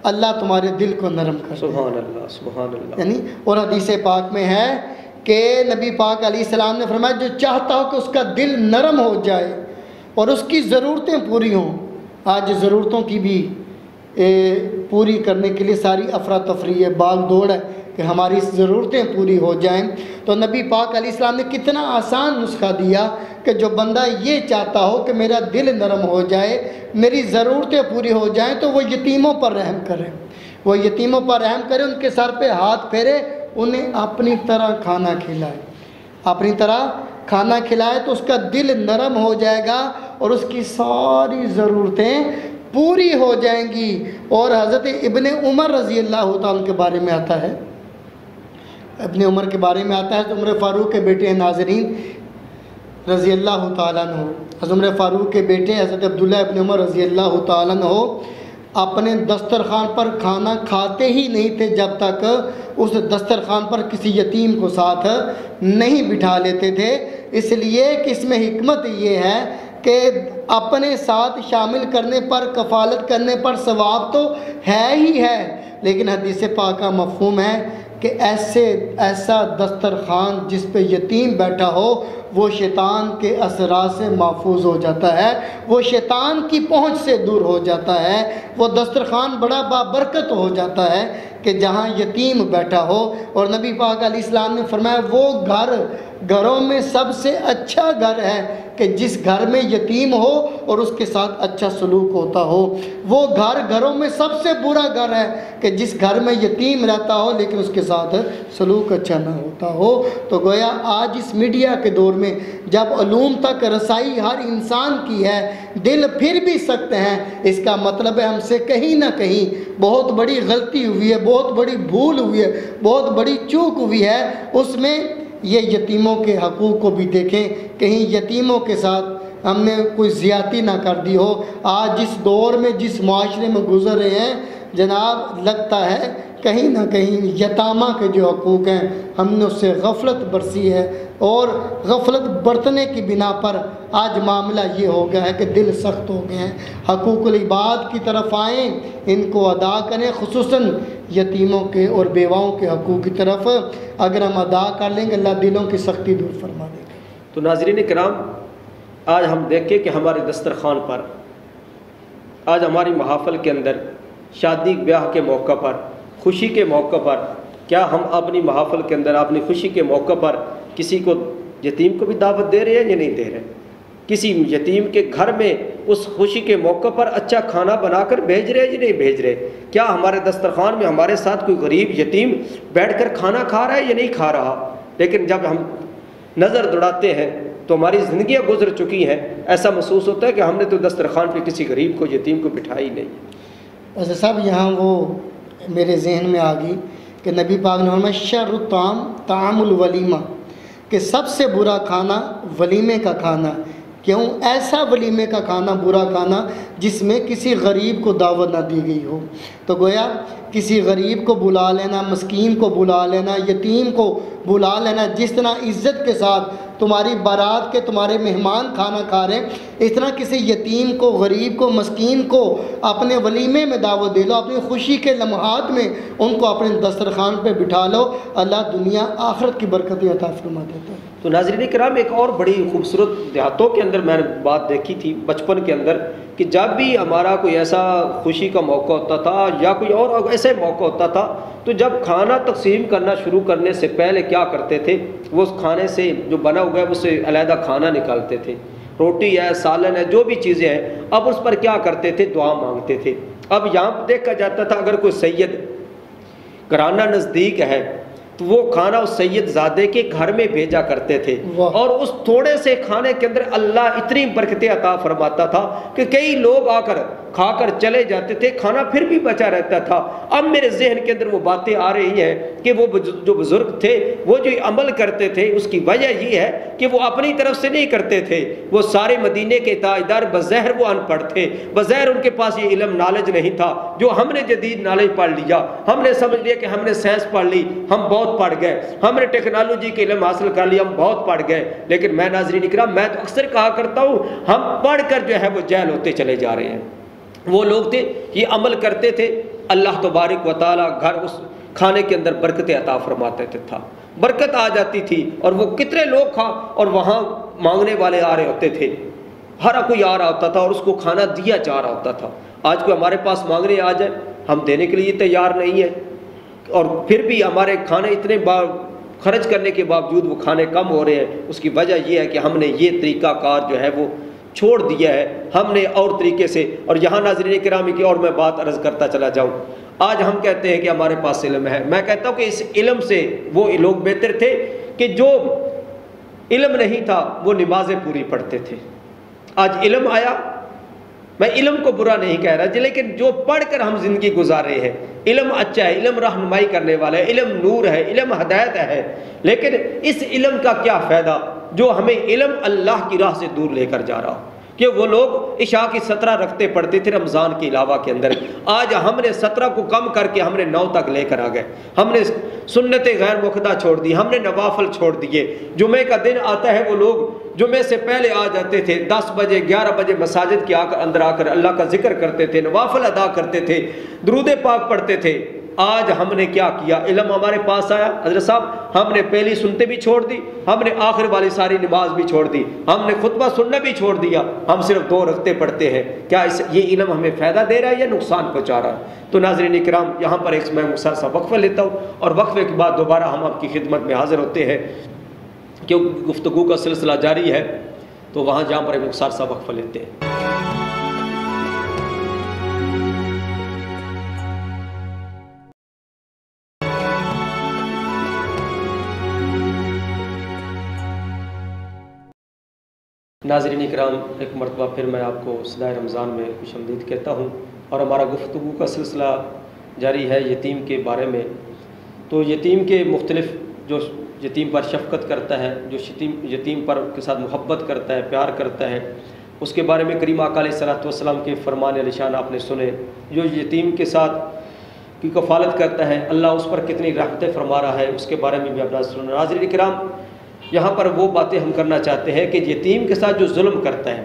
اللہ تمہارے دل کو نرم کر دے۔ سبحان اللہ، سبحان اللہ۔ یعنی اور حدیث پاک میں ہے کہ نبی پاک علیہ السلام نے فرمایا جو چاہتا ہو کہ اس کا دل نرم ہو جائے اور اس کی ضرورتیں پوری ہوں، آج ضرورتوں کی بھی پوری کرنے کے لیے ساری افراتفری ہے، باغ دوڑ ہے کہ ہماری ضرورتیں پوری ہو جائیں، تو نبی پاک علیہ السلام نے کتنا آسان نسخہ دیا کہ جو بندہ یہ چاہتا ہو کہ میرا دل نرم ہو جائے، میری ضرورتیں پوری ہو جائیں تو وہ یتیموں پر رحم کرے، وہ یتیموں پر رحم کرے، ان کے سر پہ ہاتھ پھیرے، انہیں اپنی طرح کھانا کھلائے، اپنی طرح کھانا کھلائے تو اس کا دل نرم ہو جائے گا اور اس کی ساری ضرورتیں پوری ہو جائیں گی۔ اور حضرت ابن عمر رضی اللہ تعالیٰ کے بارے میں آتا ہے، ابن عمر کے بارے میں آتا ہے، عمر فاروق کے بیٹے ہیں ناظرین رضی اللہ تعالیٰ عنہ، حضرت عمر فاروق کے بیٹے حضرت عبداللہ ابن عمر رضی اللہ تعالیٰ عنہ اپنے دسترخوان پر کھانا کھاتے ہی نہیں تھے جب تک اس دسترخوان پر کسی یتیم کو ساتھ نہیں بٹھا لیتے تھے، اس لیے کہ اس میں حکمت یہ ہے کہ اپنے ساتھ شامل کرنے پر، کفالت کرنے پر ثواب تو ہے ہی ہے، لیکن حدیث پاک کا مفہوم ہے کہ ایسا دسترخوان جس پہ یتیم بیٹھا ہو وہ شیطان کے اثرات سے محفوظ ہو جاتا ہے، وہ شیطان کی پہنچ سے دور ہو جاتا ہے، وہ دسترخوان بڑا بابرکت ہو جاتا ہے کہ جہاں یتیم بیٹھا ہو۔ اور نبی پاک علیہ السلام نے فرمایا وہ گھروں میں سب سے اچھا گھر ہے کہ جس گھر میں یتیم ہو اور اس کے ساتھ اچھا سلوک ہوتا ہو، وہ گھروں میں سب سے برا گھر ہے کہ جس گھر میں یتیم رہتا ہو لیکن اس کے ساتھ سلوک اچھا نہ ہوتا ہو۔ تو گویا آج اس میڈیا کے دور میں جب علوم تک رسائی ہر انسان کی ہے، دل پھر بھی سخت ہیں، اس کا مطلب ہے ہم سے کہیں نہ کہیں بہت بڑی غلطی ہوئی ہے، بہت بڑی بھول ہوئی ہے، بہت بڑی چوک ہوئی ہے۔ اس میں یہ یتیموں کے حقوق کو بھی دیکھیں، کہیں یتیموں کے ساتھ ہم نے کوئی زیادتی نہ کر دی ہو۔ آج جس دور میں جس معاشرے میں گزر رہے ہیں جناب، لگتا ہے کہیں نہ کہیں یتامہ کے جو حقوق ہیں ہم نے اس سے غفلت برسی ہے، اور غفلت برتنے کی بنا پر آج معاملہ یہ ہو گیا ہے کہ دل سخت ہو گئے ہیں۔ حقوق العباد کی طرف آئیں، ان کو ادا کریں، خصوصاً یتیموں کے اور بیواؤں کے حقوق کی طرف اگر ہم ادا کر لیں گے اللہ دلوں کی سختی دور فرما دے گا۔ تو ناظرین کرام، آج ہم دیکھیں کہ ہمارے دسترخوان پر، آج ہماری محافل کے اندر، شادی بیاہ کے موقع پر، خوشی کے موقع پر، کیا ہم اپنی محافل کے اندر اپنی خوشی کے موقع پر کسی کو، یتیم کو بھی دعوت دے رہے ہیں یا نہیں دے رہے؟ کسی یتیم کے گھر میں اس خوشی کے موقع پر اچھا کھانا بنا کر بھیج رہے یا نہیں بھیج رہے؟ کیا ہمارے دسترخوان میں ہمارے ساتھ کوئی غریب یتیم بیٹھ کر کھانا کھا رہا ہے یا نہیں کھا رہا؟ لیکن جب ہم نظر دوڑاتے ہیں تو ہماری زندگیاں گزر چکی ہیں، ایسا محسوس ہوتا ہے کہ ہم نے تو دسترخوان پہ کسی غریب کو، یتیم کو بٹھائی نہیں۔ ویسے صاحب یہاں وہ میرے ذہن میں آ گئی کہ نبی پاک نے فرمایا شر الطعام طعام الولیمہ، کہ سب سے برا کھانا ولیمے کا کھانا۔ کیوں؟ ایسا ولیمے کا کھانا، برا کھانا جس میں کسی غریب کو دعوت نہ دی گئی ہو۔ تو گویا کسی غریب کو بلا لینا، مسکین کو بلا لینا، یتیم کو بلا لینا، جس طرح عزت کے ساتھ تمہاری بارات کے تمہارے مہمان کھانا کھا رہے ہیں، اس طرح کسی یتیم کو، غریب کو، مسکین کو اپنے ولیمے میں دعوت دے لو، اپنی خوشی کے لمحات میں ان کو اپنے دسترخوان پہ بٹھا لو، اللہ دنیا آخرت کی برکتیں عطا فرما دیتا ہے۔ تو ناظرین کرام، ایک اور بڑی خوبصورت دیہاتوں کے اندر میں نے بات دیکھی تھی بچپن کے اندر، کہ جب بھی ہمارا کوئی ایسا خوشی کا موقع ہوتا تھا یا کوئی اور ایسے موقع ہوتا تھا، تو جب کھانا تقسیم کرنا شروع کرنے سے پہلے کیا کرتے تھے، وہ اس کھانے سے جو بنا ہوا ہے اس سے علیحدہ کھانا نکالتے تھے، روٹی ہے، سالن ہے، جو بھی چیزیں ہیں، اب اس پر کیا کرتے تھے، دعا مانگتے تھے۔ اب یہاں پہ دیکھا جاتا تھا اگر کوئی سید گھرانہ نزدیک ہے تو وہ کھانا اس سید زادے کے گھر میں بھیجا کرتے تھے، اور اس تھوڑے سے کھانے کے اندر اللہ اتنی برکتیں عطا فرماتا تھا کہ کئی لوگ آ کر کھا کر چلے جاتے تھے، کھانا پھر بھی بچا رہتا تھا۔ اب میرے ذہن کے اندر وہ باتیں آ رہی ہیں کہ وہ جو بزرگ تھے وہ جو عمل کرتے تھے، اس کی وجہ یہ ہے کہ وہ اپنی طرف سے نہیں کرتے تھے، وہ سارے مدینے کے تاجدار بظاہر وہ ان پڑھ تھے، بظاہر ان کے پاس یہ علم نالج نہیں تھا جو ہم نے جدید نالج پڑھ لیا، ہم نے سمجھ لیا کہ ہم نے سائنس پڑھ لی، ہم بہت پڑھ گئے، ہم نے ٹیکنالوجی کے علم حاصل کر لیا، ہم بہت پڑھ گئے۔ لیکن میں ناظرین اکرام، میں تو اکثر کہا کرتا ہوں، ہم پڑھ کر جو ہے وہ جاہل ہوتے چلے جا رہے ہیں۔ وہ لوگ تھے یہ عمل کرتے تھے، اللہ تبارک و تعالیٰ گھر اس کھانے کے اندر برکت عطا فرماتے تھا، برکت آ جاتی تھی، اور وہ کتنے لوگ کھا، اور وہاں مانگنے والے آ رہے ہوتے تھے، ہر کوئی آ رہا ہوتا تھا اور اس کو کھانا دیا جا رہا ہوتا تھا۔ آج کوئی ہمارے پاس مانگنے آ جائے، ہم دینے کے لیے تیار نہیں ہے، اور پھر بھی ہمارے کھانے اتنے خرچ کرنے کے باوجود وہ کھانے کم ہو رہے ہیں۔ اس کی وجہ یہ ہے کہ ہم نے یہ طریقہ کار جو ہے وہ چھوڑ دیا ہے، ہم نے اور طریقے سے۔ اور یہاں ناظرین کرام کی اور میں بات عرض کرتا چلا جاؤں، آج ہم کہتے ہیں کہ ہمارے پاس علم ہے، میں کہتا ہوں کہ اس علم سے وہ لوگ بہتر تھے کہ جو علم نہیں تھا وہ نمازیں پوری پڑھتے تھے۔ آج علم آیا، میں علم کو برا نہیں کہہ رہا، لیکن جو پڑھ کر ہم زندگی گزار رہے ہیں، علم اچھا ہے، علم رہنمائی کرنے والا ہے، علم نور ہے، علم ہدایت ہے، لیکن اس علم کا کیا فائدہ جو ہمیں علم اللہ کی راہ سے دور لے کر جا رہا ہو؟ کہ وہ لوگ عشاء کی 17 رکعتیں پڑھتے تھے رمضان کے علاوہ کے اندر، آج ہم نے 17 کو کم کر کے ہم نے 9 تک لے کر آ گئے، ہم نے سنت غیر مقدہ چھوڑ دی، ہم نے نوافل چھوڑ دیے۔ جمعے کا دن آتا ہے، وہ لوگ جمعے سے پہلے آ جاتے تھے، 10 بجے 11 بجے مساجد کے اندر آ کر اللہ کا ذکر کرتے تھے، نوافل ادا کرتے تھے، درود پاک پڑھتے تھے۔ آج ہم نے کیا کیا؟ علم ہمارے پاس آیا، حضرت صاحب ہم نے پہلی سنتے بھی چھوڑ دی، ہم نے آخر والی ساری نماز بھی چھوڑ دی، ہم نے خطبہ سننا بھی چھوڑ دیا، ہم صرف 2 رکعتیں پڑھتے ہیں۔ کیا یہ علم ہمیں فائدہ دے رہا ہے یا نقصان پہنچا رہا ہے؟ تو ناظرین کرام، یہاں پر ایک میں مختصر سا وقفہ لیتا ہوں، اور وقفے کے بعد دوبارہ ہم آپ کی خدمت میں حاضر ہوتے ہیں، کیونکہ گفتگو کا سلسلہ جاری ہے، تو وہاں جہاں پر ایک مختصر سا وقفہ لیتے ہیں۔ ناظرین اکرام، ایک مرتبہ پھر میں آپ کو صدائے رمضان میں خوش آمدید کہتا ہوں، اور ہمارا گفتگو کا سلسلہ جاری ہے یتیم کے بارے میں۔ تو یتیم کے مختلف، جو یتیم پر شفقت کرتا ہے، جو یتیم پر کے ساتھ محبت کرتا ہے، پیار کرتا ہے، اس کے بارے میں کریم آقا علیہ الصلوۃ والسلام کے فرمان عالی شان آپ نے سنے۔ جو یتیم کے ساتھ کی کفالت کرتا ہے، اللہ اس پر کتنی رحمتیں فرما رہا ہے، اس کے بارے میں بھی اپنا سننا۔ ناظرین کرام، یہاں پر وہ باتیں ہم کرنا چاہتے ہیں کہ یتیم کے ساتھ جو ظلم کرتا ہے،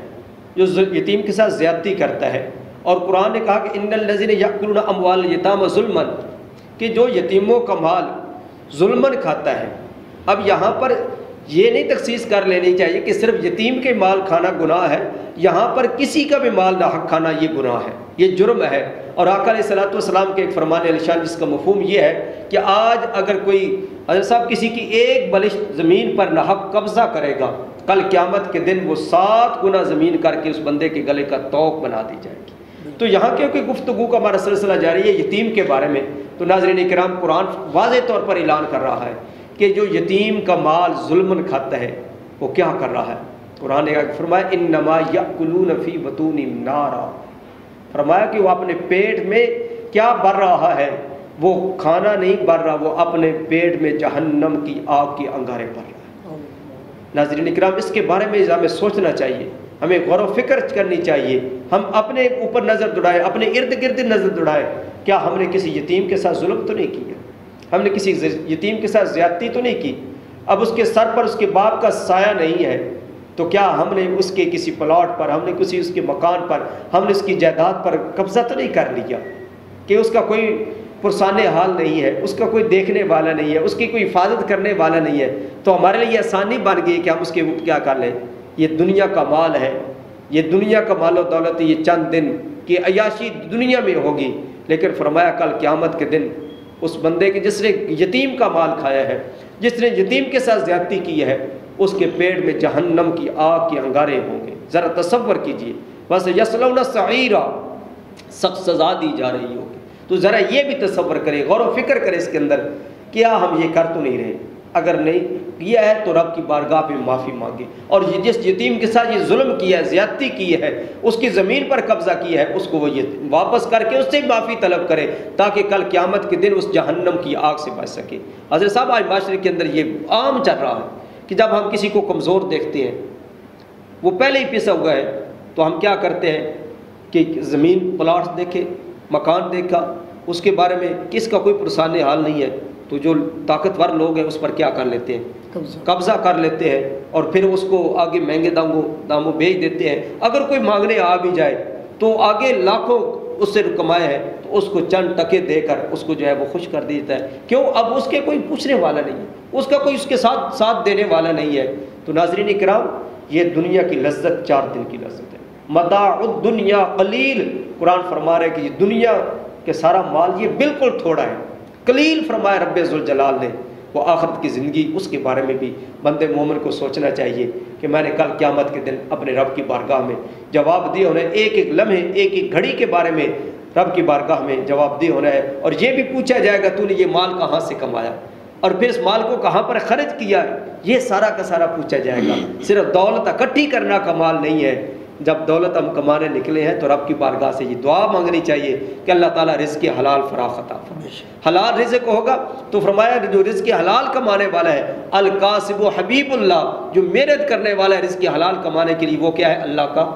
جو یتیم کے ساتھ زیادتی کرتا ہے، اور قرآن نے کہا کہ ان الذین یأکلون اموال الیتامی ظلما، کہ جو یتیموں کا مال ظلماً کھاتا ہے۔ اب یہاں پر یہ نہیں تخصیص کر لینی چاہیے کہ صرف یتیم کے مال کھانا گناہ ہے، یہاں پر کسی کا بھی مال ناحق کھانا یہ گناہ ہے، یہ جرم ہے۔ اور آقا علیہ الصلوۃ والسلام کے ایک فرمان علی شان جس کا مفہوم یہ ہے کہ آج اگر کوئی حضرت صاحب کسی کی ایک بلشت زمین پر ناحق قبضہ کرے گا، کل قیامت کے دن وہ 7 گنا زمین کر کے اس بندے کے گلے کا طوق بنا دی جائے گی۔ تو یہااں کیونکہ گفتگو کا ہمارا سلسلہ جاری ہے یتیم کے بارے میں، تو ناظرین کرام قرآن واضح طور پر اعلان کر رہا ہے کہ جو یتیم کا مال ظلماً کھاتا ہے وہ کیا کر رہا ہے۔ قرآن نے فرمایا انما یأکلون فی بطونہم نارا، فرمایا کہ وہ اپنے پیٹ میں کیا بھر رہا ہے، وہ کھانا نہیں بھر رہا، وہ اپنے پیٹ میں جہنم کی آگ کی انگارے بھر رہا ہے۔ ناظرین اکرام، اس کے بارے میں ہمیں سوچنا چاہیے، ہمیں غور و فکر کرنی چاہیے، ہم اپنے اوپر نظر دوڑائیں، اپنے ارد گرد نظر دوڑائیں، کیا ہم نے کسی یتیم کے ساتھ ظلم تو نہیں کیا، ہم نے کسی یتیم کے ساتھ زیادتی تو نہیں کی؟ اب اس کے سر پر اس کے باپ کا سایہ نہیں ہے تو کیا ہم نے اس کے کسی پلاٹ پر، ہم نے کسی اس کے مکان پر، ہم نے اس کی جائیداد پر قبضہ تو نہیں کر لیا کہ اس کا کوئی پرسان حال نہیں ہے، اس کا کوئی دیکھنے والا نہیں ہے، اس کی کوئی حفاظت کرنے والا نہیں ہے؟ تو ہمارے لیے آسانی بن گئی کہ ہم اس کے کیا کر لیں، یہ دنیا کا مال ہے، یہ دنیا کا مال و دولت، یہ چند دن کی عیاشی دنیا میں ہوگی، لیکن فرمایا کل قیامت کے دن اس بندے کے جس نے یتیم کا مال کھایا ہے، جس نے یتیم کے ساتھ زیادتی کی ہے، اس کے پیٹ میں جہنم کی آگ کے انگارے ہوں گے۔ ذرا تصور کیجئے، بس یصلون سعیرا، سخت سزا دی جا رہی ہوگی۔ تو ذرا یہ بھی تصور کرے، غور و فکر کرے اس کے اندر، کیا ہم یہ کر تو نہیں رہے؟ اگر نہیں کیا ہے تو رب کی بارگاہ پہ معافی مانگے، اور جس یتیم کے ساتھ یہ ظلم کیا ہے، زیادتی کی ہے، اس کی زمین پر قبضہ کیا ہے، اس کو وہ یہ واپس کر کے اس سے معافی طلب کرے تاکہ کل قیامت کے دن اس جہنم کی آگ سے بچ سکے۔ حضرت صاحب آج معاشرے کے اندر یہ عام چل رہا ہے کہ جب ہم کسی کو کمزور دیکھتے ہیں، وہ پہلے ہی پسا ہوا ہے، تو ہم کیا کرتے ہیں کہ زمین پلاٹ دیکھے، مکان دیکھا، اس کے بارے میں کس کا کوئی پرسان حال نہیں ہے، تو جو طاقتور لوگ ہیں اس پر کیا کر لیتے ہیں، قبضہ کر لیتے ہیں، اور پھر اس کو آگے مہنگے داموں بیچ دیتے ہیں۔ اگر کوئی مانگنے آ بھی جائے تو آگے لاکھوں اس سے کمائے ہیں تو اس کو چند ٹکے دے کر اس کو جو ہے وہ خوش کر دیتا ہے، کیوں؟ اب اس کے کوئی پوچھنے والا نہیں ہے، اس کا کوئی اس کے ساتھ دینے والا نہیں ہے۔ تو ناظرین کرام، یہ دنیا کی لذت 4 دن کی لذت ہے، متاع الدنیا قلیل۔ قرآن فرما رہا ہے کہ یہ دنیا کے سارا مال یہ بالکل تھوڑا ہے، قلیل فرمایا رب ذوالجلال نے۔ وہ آخرت کی زندگی، اس کے بارے میں بھی بندے مومن کو سوچنا چاہیے کہ میں نے کل قیامت کے دن اپنے رب کی بارگاہ میں جواب دیے ہونا ہے، ایک ایک لمحے، ایک ایک گھڑی کے بارے میں رب کی بارگاہ میں جواب دیے ہونا ہے، اور یہ بھی پوچھا جائے گا تو نے یہ مال کہاں سے کمایا، اور پھر اس مال کو کہاں پر خرچ کیا، یہ سارا کا سارا پوچھا جائے گا۔ صرف دولت اکٹھی کرنا کا مال نہیں ہے، جب دولت ہم کمانے نکلے ہیں تو رب کی بارگاہ سے یہ دعا مانگنی چاہیے کہ اللہ تعالیٰ رزق حلال فراخ عطا فرمائے۔ حلال رزق ہوگا تو فرمایا جو رزق حلال کمانے والا ہے، القاسب حبیب اللہ، جو محنت کرنے والا ہے رزق حلال کمانے کے لیے، وہ کیا ہے؟ اللہ کا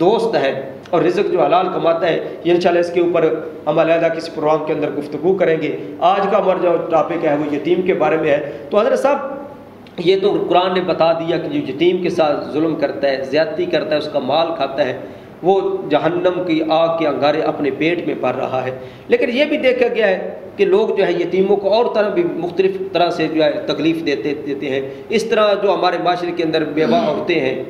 دوست ہے۔ اور رزق جو حلال کماتا ہے، یہ انشاءاللہ اس کے اوپر ہم علیحدہ کسی پروگرام کے اندر گفتگو کریں گے۔ آج کا ہمارا جو ٹاپک ہے وہ یتیم کے بارے میں ہے۔ تو حضرت صاحب، یہ تو قرآن نے بتا دیا کہ جو یتیم کے ساتھ ظلم کرتا ہے، زیادتی کرتا ہے، اس کا مال کھاتا ہے، وہ جہنم کی آگ کے انگارے اپنے پیٹ میں بھر رہا ہے۔ لیکن یہ بھی دیکھا گیا ہے کہ لوگ جو ہے یتیموں کو اور طرح بھی مختلف طرح سے جو ہے تکلیف دیتے ہیں۔ اس طرح جو ہمارے معاشرے کے اندر بیوہ عورتیں ہیں،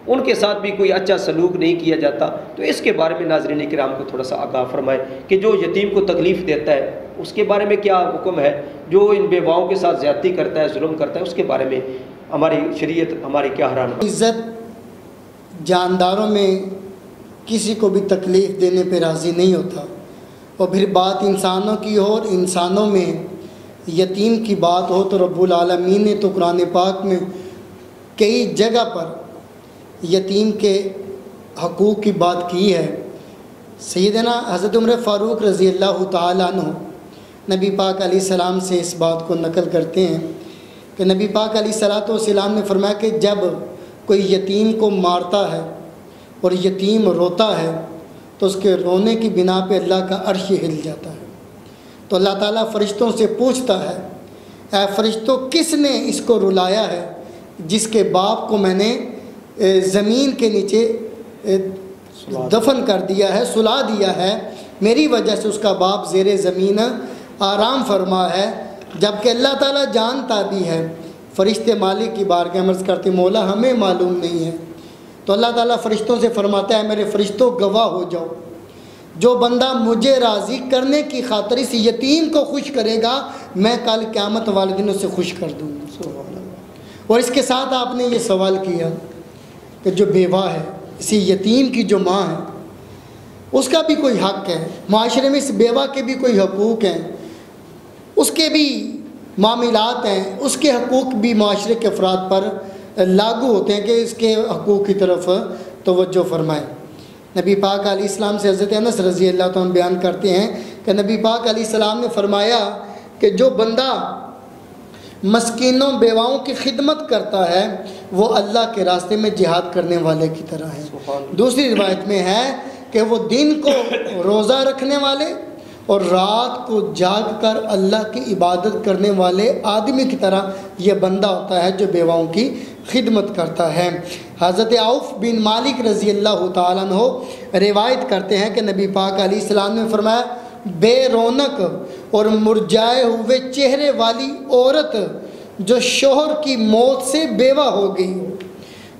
ان کے ساتھ بھی کوئی اچھا سلوک نہیں کیا جاتا۔ تو اس کے بارے میں ناظرین کرام کو تھوڑا سا آگاہ فرمائے کہ جو یتیم کو تکلیف دیتا ہے اس کے بارے میں کیا حکم ہے، جو ان بیواؤں کے ساتھ زیادتی کرتا ہے، ظلم کرتا ہے، اس کے بارے میں ہماری شریعت ہماری کیا حرام۔ عزت جانداروں میں کسی کو بھی تکلیف دینے پہ راضی نہیں ہوتا، اور پھر بات انسانوں کی ہو اور انسانوں میں یتیم کی بات ہو تو رب العالمین نے تو قرآن پاک میں کئی جگہ پر یتیم کے حقوق کی بات کی ہے۔ سیدنا حضرت عمر فاروق رضی اللہ تعالیٰ عنہ نبی پاک علیہ السلام سے اس بات کو نقل کرتے ہیں کہ نبی پاک علیہ السلام نے فرمایا کہ جب کوئی یتیم کو مارتا ہے اور یتیم روتا ہے تو اس کے رونے کی بنا پہ اللہ کا عرش ہل جاتا ہے۔ تو اللہ تعالیٰ فرشتوں سے پوچھتا ہے اے فرشتوں کس نے اس کو رلایا ہے جس کے باپ کو میں نے زمین کے نیچے دفن کر دیا ہے، سلا دیا ہے، میری وجہ سے اس کا باپ زیر زمین آرام فرما ہے، جبکہ اللہ تعالیٰ جانتا بھی ہے۔ فرشتے مالک کی بارگاہ میں عرض کرتے مولا ہمیں معلوم نہیں ہے۔ تو اللہ تعالیٰ فرشتوں سے فرماتا ہے میرے فرشتوں گواہ ہو جاؤ، جو بندہ مجھے راضی کرنے کی خاطر اس یتیم کو خوش کرے گا میں کل قیامت والے دن اسے خوش کر دوں گا۔ اور اس کے ساتھ آپ نے یہ سوال کیا کہ جو بیوہ ہے، اسی یتیم کی جو ماں ہے، اس کا بھی کوئی حق ہے، معاشرے میں اس بیوہ کے بھی کوئی حقوق ہیں، اس کے بھی معاملات ہیں، اس کے حقوق بھی معاشرے کے افراد پر لاگو ہوتے ہیں کہ اس کے حقوق کی طرف توجہ فرمائیں۔ نبی پاک علیہ السلام سے حضرت انس رضی اللہ عنہ بیان کرتے ہیں کہ نبی پاک علیہ السلام نے فرمایا کہ جو بندہ مسکینوں بیواؤں کی خدمت کرتا ہے وہ اللہ کے راستے میں جہاد کرنے والے کی طرح ہے۔ دوسری روایت میں ہے کہ وہ دن کو روزہ رکھنے والے اور رات کو جاگ کر اللہ کی عبادت کرنے والے آدمی کی طرح یہ بندہ ہوتا ہے جو بیواؤں کی خدمت کرتا ہے۔ حضرت عوف بن مالک رضی اللہ تعالیٰ عنہ روایت کرتے ہیں کہ نبی پاک علیہ السلام نے فرمایا بے رونق اور مرجھائے ہوئے چہرے والی عورت جو شوہر کی موت سے بیوہ ہو گئی ہو،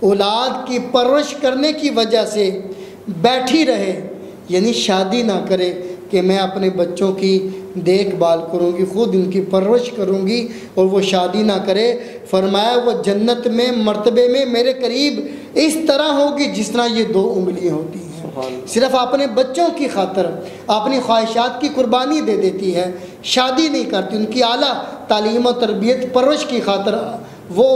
اولاد کی پرورش کرنے کی وجہ سے بیٹھی رہے، یعنی شادی نہ کرے کہ میں اپنے بچوں کی دیکھ بھال کروں گی، خود ان کی پرورش کروں گی، اور وہ شادی نہ کرے، فرمایا وہ جنت میں مرتبے میں میرے قریب اس طرح ہوگی جس طرح یہ 2 انگلیاں ہوتی ہیں۔ صرف اپنے بچوں کی خاطر اپنی خواہشات کی قربانی دے دیتی ہے، شادی نہیں کرتی، ان کی اعلیٰ تعلیم و تربیت پرورش کی خاطر وہ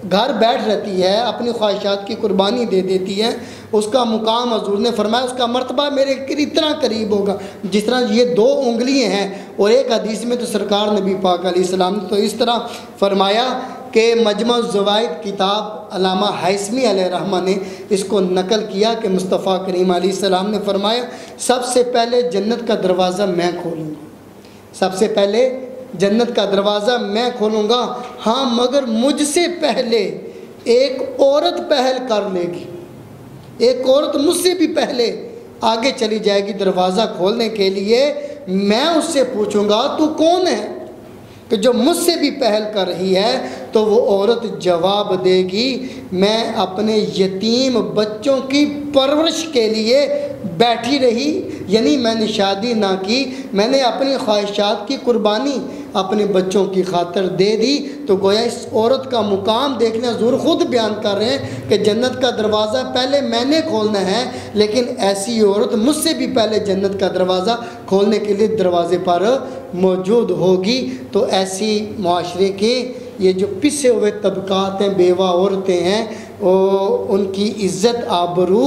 گھر بیٹھ رہتی ہے، اپنی خواہشات کی قربانی دے دیتی ہے، اس کا مقام حضور نے فرمایا اس کا مرتبہ میرے اتنا قریب ہوگا جس طرح یہ 2 انگلیاں ہیں۔ اور ایک حدیث میں تو سرکار نبی پاک علیہ السلام نے تو اس طرح فرمایا کہ مجمع الزوائد کتاب علامہ حیثمی علیہ رحمہ نے اس کو نقل کیا کہ مصطفیٰ کریم علیہ السلام نے فرمایا سب سے پہلے جنت کا دروازہ میں کھولوں گا، سب سے پہلے جنت کا دروازہ میں کھولوں گا، ہاں مگر مجھ سے پہلے ایک عورت پہل کر لے گی، ایک عورت مجھ سے بھی پہلے آگے چلی جائے گی دروازہ کھولنے کے لیے، میں اس سے پوچھوں گا تو کون ہے، کہ جو مجھ سے بھی پہل کر رہی ہے تو وہ عورت جواب دے گی میں اپنے یتیم بچوں کی پرورش کے لیے بیٹھی رہی، یعنی میں نے شادی نہ کی، میں نے اپنی خواہشات کی قربانی اپنے بچوں کی خاطر دے دی۔ تو گویا اس عورت کا مقام دیکھنے حضور خود بیان کر رہے ہیں کہ جنت کا دروازہ پہلے میں نے کھولنا ہے، لیکن ایسی عورت مجھ سے بھی پہلے جنت کا دروازہ کھولنے کے لیے دروازے پر موجود ہوگی۔ تو ایسی معاشرے کے یہ جو پسے ہوئے طبقات ہیں، بیوہ عورتیں ہیں، ان کی عزت آبرو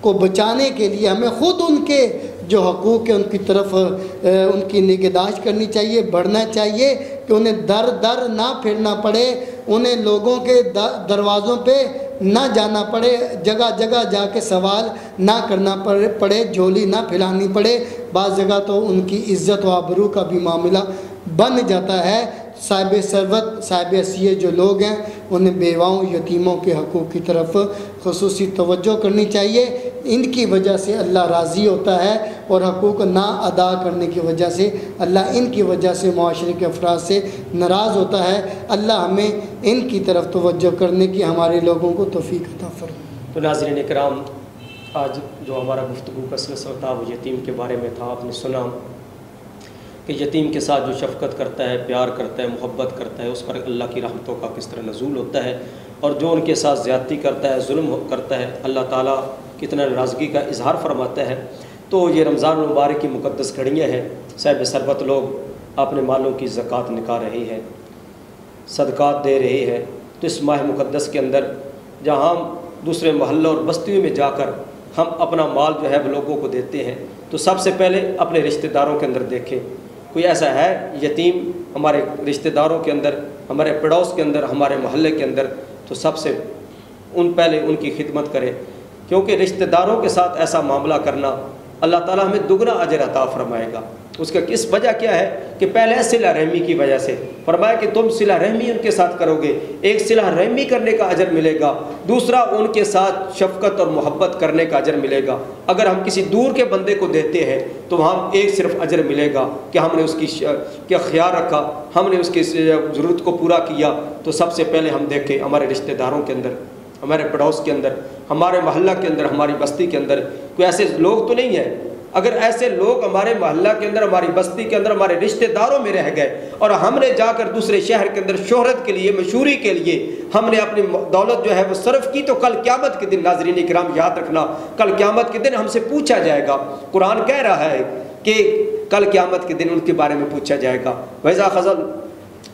کو بچانے کے لیے ہمیں خود ان کے جو حقوق ہیں ان کی طرف ان کی نگہداشت کرنی چاہیے، بڑھنا چاہیے کہ انہیں در در نہ پھرنا پڑے، انہیں لوگوں کے دروازوں پہ نہ جانا پڑے، جگہ جگہ جا کے سوال نہ کرنا پڑے، جھولی نہ پھیلانی پڑے۔ بعض جگہ تو ان کی عزت و آبرو کا بھی معاملہ بن جاتا ہے۔ صاحب ثروت صاحب حیثیت جو لوگ ہیں انہیں بیواؤں یتیموں کے حقوق کی طرف خصوصی توجہ کرنی چاہیے، ان کی وجہ سے اللہ راضی ہوتا ہے، اور حقوق نہ ادا کرنے کی وجہ سے اللہ ان کی وجہ سے معاشرے کے افراد سے ناراض ہوتا ہے۔ اللہ ہمیں ان کی طرف توجہ کرنے کی ہمارے لوگوں کو توفیق عطا فرمائے۔ تو ناظرین کرام، آج جو ہمارا گفتگو کا سلسلہ تھا وہ یتیم کے بارے میں تھا۔ آپ نے سنا کہ یتیم کے ساتھ جو شفقت کرتا ہے، پیار کرتا ہے، محبت کرتا ہے، اس پر اللہ کی رحمتوں کا کس طرح نزول ہوتا ہے، اور جو ان کے ساتھ زیادتی کرتا ہے، ظلم کرتا ہے، اللہ تعالیٰ کتنا ناراضگی کا اظہار فرماتا ہے۔ تو یہ رمضان المبارک کی مقدس گھڑیاں ہیں، صاحب ثروت لوگ اپنے مالوں کی زکوٰۃ نکال رہے ہیں، صدقات دے رہے ہیں۔ تو اس ماہ مقدس کے اندر جہاں ہم دوسرے محلوں اور بستیوں میں جا کر ہم اپنا مال جو ہے وہ لوگوں کو دیتے ہیں، تو سب سے پہلے اپنے رشتہ داروں کے اندر دیکھیں کوئی ایسا ہے یتیم ہمارے رشتہ داروں کے اندر، ہمارے پڑوس کے اندر، ہمارے محلے کے اندر، تو سب سے پہلے ان کی خدمت کریں، کیونکہ رشتہ داروں کے ساتھ ایسا معاملہ کرنا اللہ تعالیٰ ہمیں دگنا اجر عطا فرمائے گا۔ اس کا کس وجہ کیا ہے کہ پہلے صلہ رحمی کی وجہ سے فرمایا کہ تم صلہ رحمی ان کے ساتھ کرو گے، ایک صلہ رحمی کرنے کا اجر ملے گا، دوسرا ان کے ساتھ شفقت اور محبت کرنے کا اجر ملے گا۔ اگر ہم کسی دور کے بندے کو دیتے ہیں تو ہم ایک صرف اجر ملے گا کہ ہم نے اس کی خیال رکھا، ہم نے اس کی ضرورت کو پورا کیا۔ تو سب سے پہلے ہم دیکھیں ہمارے رشتہ داروں کے اندر، ہمارے پڑوس کے اندر، ہمارے محلہ کے اندر، ہماری بستی کے اندر کوئی ایسے لوگ تو نہیں ہیں۔ اگر ایسے لوگ ہمارے محلہ کے اندر، ہماری بستی کے اندر، ہمارے رشتہ داروں میں رہ گئے اور ہم نے جا کر دوسرے شہر کے اندر شہرت کے لیے، مشہوری کے لیے ہم نے اپنی دولت جو ہے وہ صرف کی، تو کل قیامت کے دن ناظرین کرام یاد رکھنا، کل قیامت کے دن ہم سے پوچھا جائے گا۔ قرآن کہہ رہا ہے کہ کل قیامت کے دن ان کے بارے میں پوچھا جائے گا۔ وَإِذَا خَزَلْ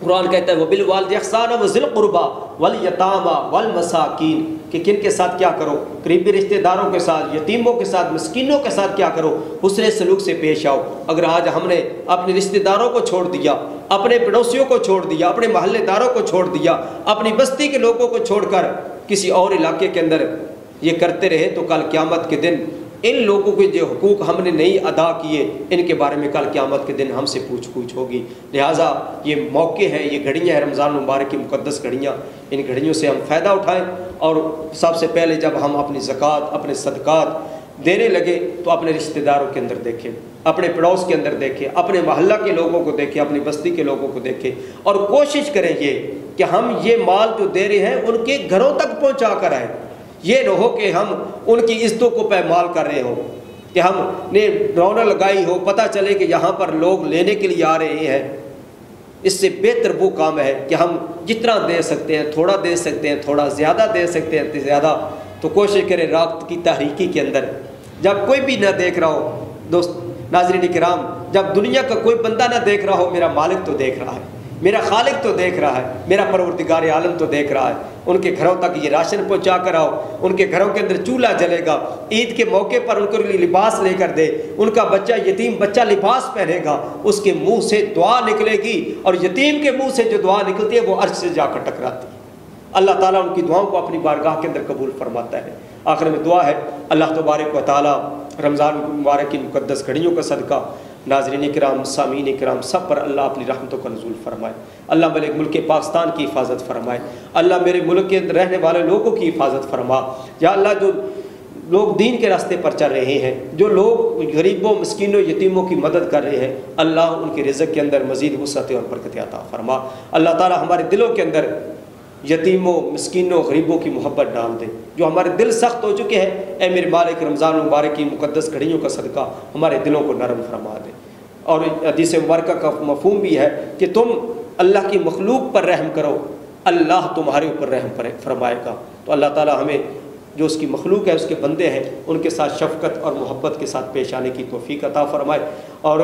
قرآن کہتا ہے وَبِالْوَالِدِ إِحْسَانًا وَذِي الْقُرْبَىٰ وَالْيَتَامَىٰ وَالْمَسَاكِينِ، کہ کن کے ساتھ کیا کرو، قریبی رشتہ داروں کے ساتھ، یتیموں کے ساتھ، مسکینوں کے ساتھ کیا کرو، حسن سلوک سے پیش آؤ۔ اگر آج ہم نے اپنے رشتہ داروں کو چھوڑ دیا، اپنے پڑوسیوں کو چھوڑ دیا، اپنے محلے داروں کو چھوڑ دیا، اپنی بستی کے لوگوں کو چھوڑ کر کسی اور علاقے کے اندر یہ کرتے رہے، تو کل قیامت کے دن ان لوگوں کے جو حقوق ہم نے نہیں ادا کیے، ان کے بارے میں کل قیامت کے دن ہم سے پوچھ گچھ ہوگی۔ لہٰذا یہ موقع ہے، یہ گھڑیاں ہیں رمضان المبارک کی مقدس گھڑیاں، ان گھڑیوں سے ہم فائدہ اٹھائیں۔ اور سب سے پہلے جب ہم اپنی زکوٰۃ، اپنے صدقات دینے لگے تو اپنے رشتہ داروں کے اندر دیکھیں، اپنے پڑوس کے اندر دیکھیں، اپنے محلہ کے لوگوں کو دیکھیں، اپنی بستی کے لوگوں کو دیکھیں، اور کوشش کریں یہ کہ ہم یہ مال جو دے رہے ہیں ان کے گھروں تک پہنچا کر آئیں۔ یہ نہ ہو کہ ہم ان کی عزتوں کو پامال کر رہے ہوں، کہ ہم نے رونق لگائی ہو، پتہ چلے کہ یہاں پر لوگ لینے کے لیے آ رہے ہیں۔ اس سے بہتر وہ کام ہے کہ ہم جتنا دے سکتے ہیں، تھوڑا دے سکتے ہیں، تھوڑا زیادہ دے سکتے ہیں زیادہ، تو کوشش کریں رات کی تاریکی کے اندر جب کوئی بھی نہ دیکھ رہا ہو، دوست ناظرین کرام، جب دنیا کا کوئی بندہ نہ دیکھ رہا ہو، میرا مالک تو دیکھ رہا ہے، میرا خالق تو دیکھ رہا ہے، میرا پروردگار عالم تو دیکھ رہا ہے۔ ان کے گھروں تک یہ راشن پہنچا کر آؤ، ان کے گھروں کے اندر چولہا جلے گا، عید کے موقع پر ان کے لیے لباس لے کر دے، ان کا بچہ یتیم بچہ لباس پہنے گا، اس کے منہ سے دعا نکلے گی، اور یتیم کے منہ سے جو دعا نکلتی ہے وہ عرش سے جا کر ٹکراتی ہے۔ اللہ تعالیٰ ان کی دعاؤں کو اپنی بارگاہ کے اندر قبول فرماتا ہے۔ آخر میں دعا ہے اللہ تبارک و تعالیٰ رمضان مبارک کی مقدس گھڑیوں کا صدقہ ناظرین کرام، سامعین کرام، سب پر اللہ اپنی رحمتوں کا نزول فرمائے۔ اللہ میرے ملک پاکستان کی حفاظت فرمائے، اللہ میرے ملک کے اندر رہنے والے لوگوں کی حفاظت فرما۔ یا اللہ جو لوگ دین کے راستے پر چل رہے ہیں، جو لوگ غریبوں، مسکینوں، یتیموں کی مدد کر رہے ہیں، اللہ ان کے رزق کے اندر مزید وسعت اور برکت عطا فرما۔ اللہ تعالی ہمارے دلوں کے اندر یتیموں، مسکینوں، غریبوں کی محبت ڈال دے۔ جو ہمارے دل سخت ہو چکے ہیں، اے میرے مالک رمضان مبارک کی مقدس گھڑیوں کا صدقہ ہمارے دلوں کو نرم فرما دے۔ اور حدیث مبارکہ کا مفہوم بھی ہے کہ تم اللہ کی مخلوق پر رحم کرو، اللہ تمہارے اوپر رحم فرمائے گا۔ تو اللہ تعالی ہمیں جو اس کی مخلوق ہے، اس کے بندے ہیں، ان کے ساتھ شفقت اور محبت کے ساتھ پیش آنے کی توفیق عطا فرمائے۔ اور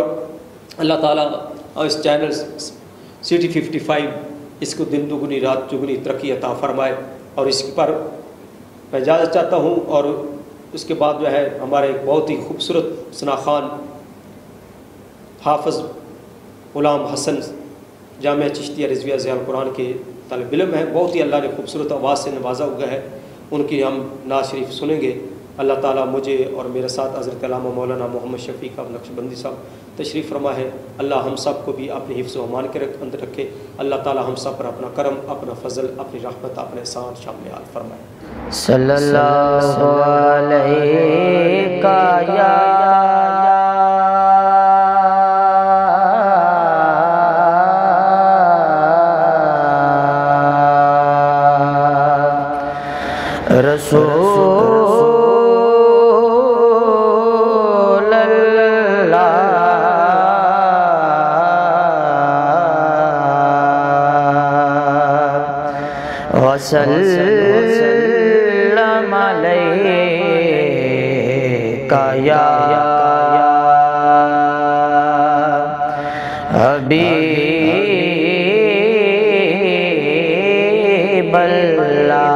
اللہ تعالیٰ اس چینل سٹی 55 اس کو دن دگنی رات چگنی ترقی عطا فرمائے۔ اور اس پر میں اجازت چاہتا ہوں، اور اس کے بعد جو ہے ہمارے ایک بہت ہی خوبصورت ثناخوان حافظ غلام حسن جامعہ چشتیہ رضویہ ضیاء القرآن کے طالب علم ہیں، بہت ہی اللہ نے خوبصورت آواز سے نوازا ہوا ہے، ان کی ہم نعت شریف سنیں گے۔ اللہ تعالیٰ مجھے اور میرے ساتھ حضرت علامہ مولانا محمد شفیق نقشبندی صاحب تشریف فرما ہے، اللہ ہم سب کو بھی اپنے حفظ و امان کے اندر رکھے۔ اللہ تعالیٰ ہم سب پر اپنا کرم، اپنا فضل، اپنی رحمت، اپنے ساتھ شامل حال فرمائے۔ صلی اللہ علیہ رسول اللہ وسلم علیکہ یا حبیب اللہ۔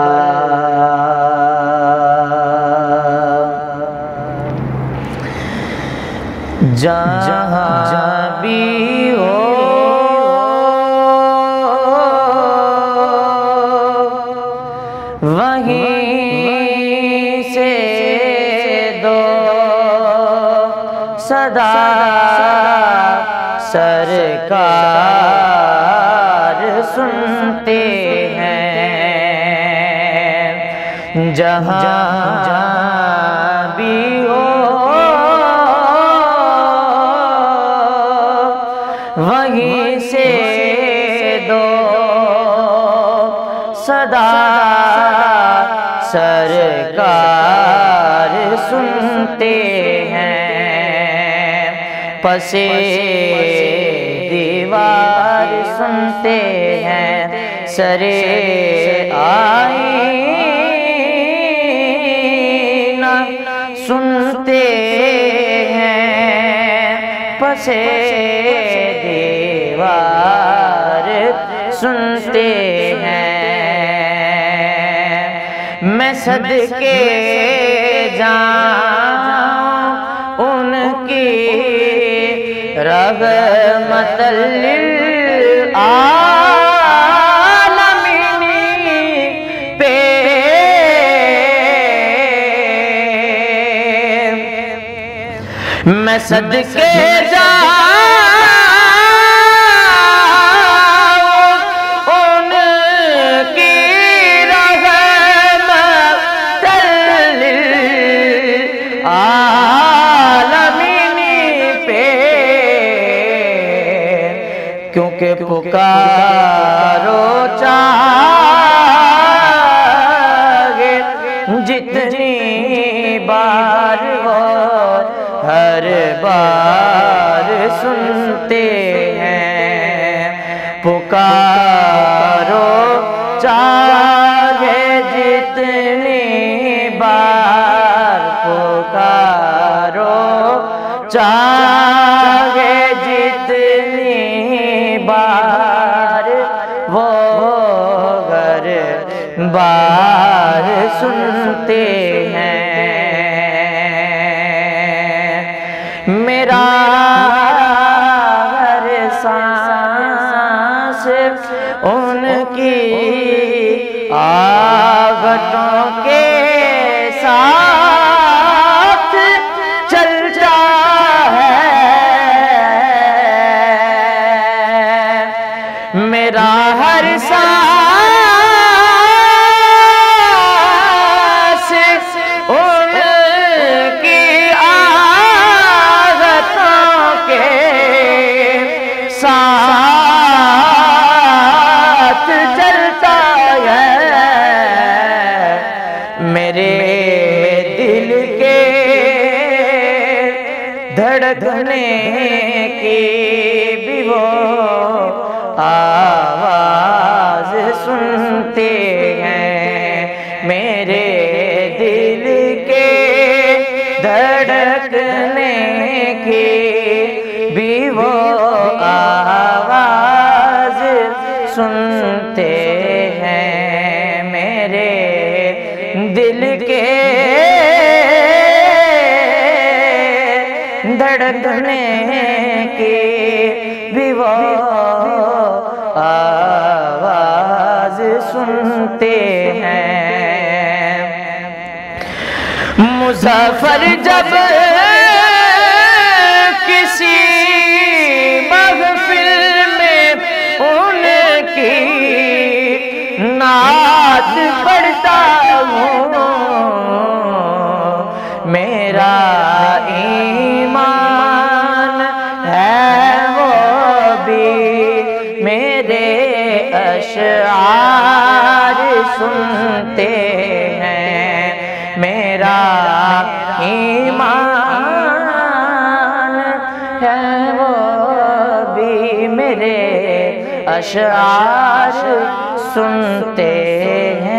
جہاں بھی ہو وہیں سے دو صدا سرکار سنتے ہیں، جہاں بھی ہو وہیں سے دو صدا سرکار سنتے ہیں، پسِ دیوار سنتے ہیں، سرے آئینہ سنتے ہیں، پسِ دیوار سنتے ہیں۔ میں صدقے جاؤں ان کی رحمت للعالمین پہ، میں صدقے کیونکہ پکارو چاہے جتنی بار وہ ہر بار سنتے ہیں، پکارو چاہے جتنی بار، پکارو چاہے جتنی بار، وہ ہر بار سنتے ہیں۔ میرا ہر سانس ان کی آغٹوں کے ساتھ چلتا ہے، میرا ہر سانس ان کی عادتوں کے ساتھ چلتا ہے، میرے دل کے دھڑکنے کی بھی وہ آواز سنتے ہیں، میرے دل کے دھڑکنے کی بھی وہ آواز سنتے ہیں، میرے دل کے دھڑکنے کی بھی وہ آواز سنتے ہیں۔ مسافر جب کسی محفل میں ان کی نعت پڑھتا ہوں، میرا ایمان ہے وہ بھی میرے اشعار سنتے ہیں، میرا ایمان ہے وہ بھی میرے اشعار سنتے ہیں۔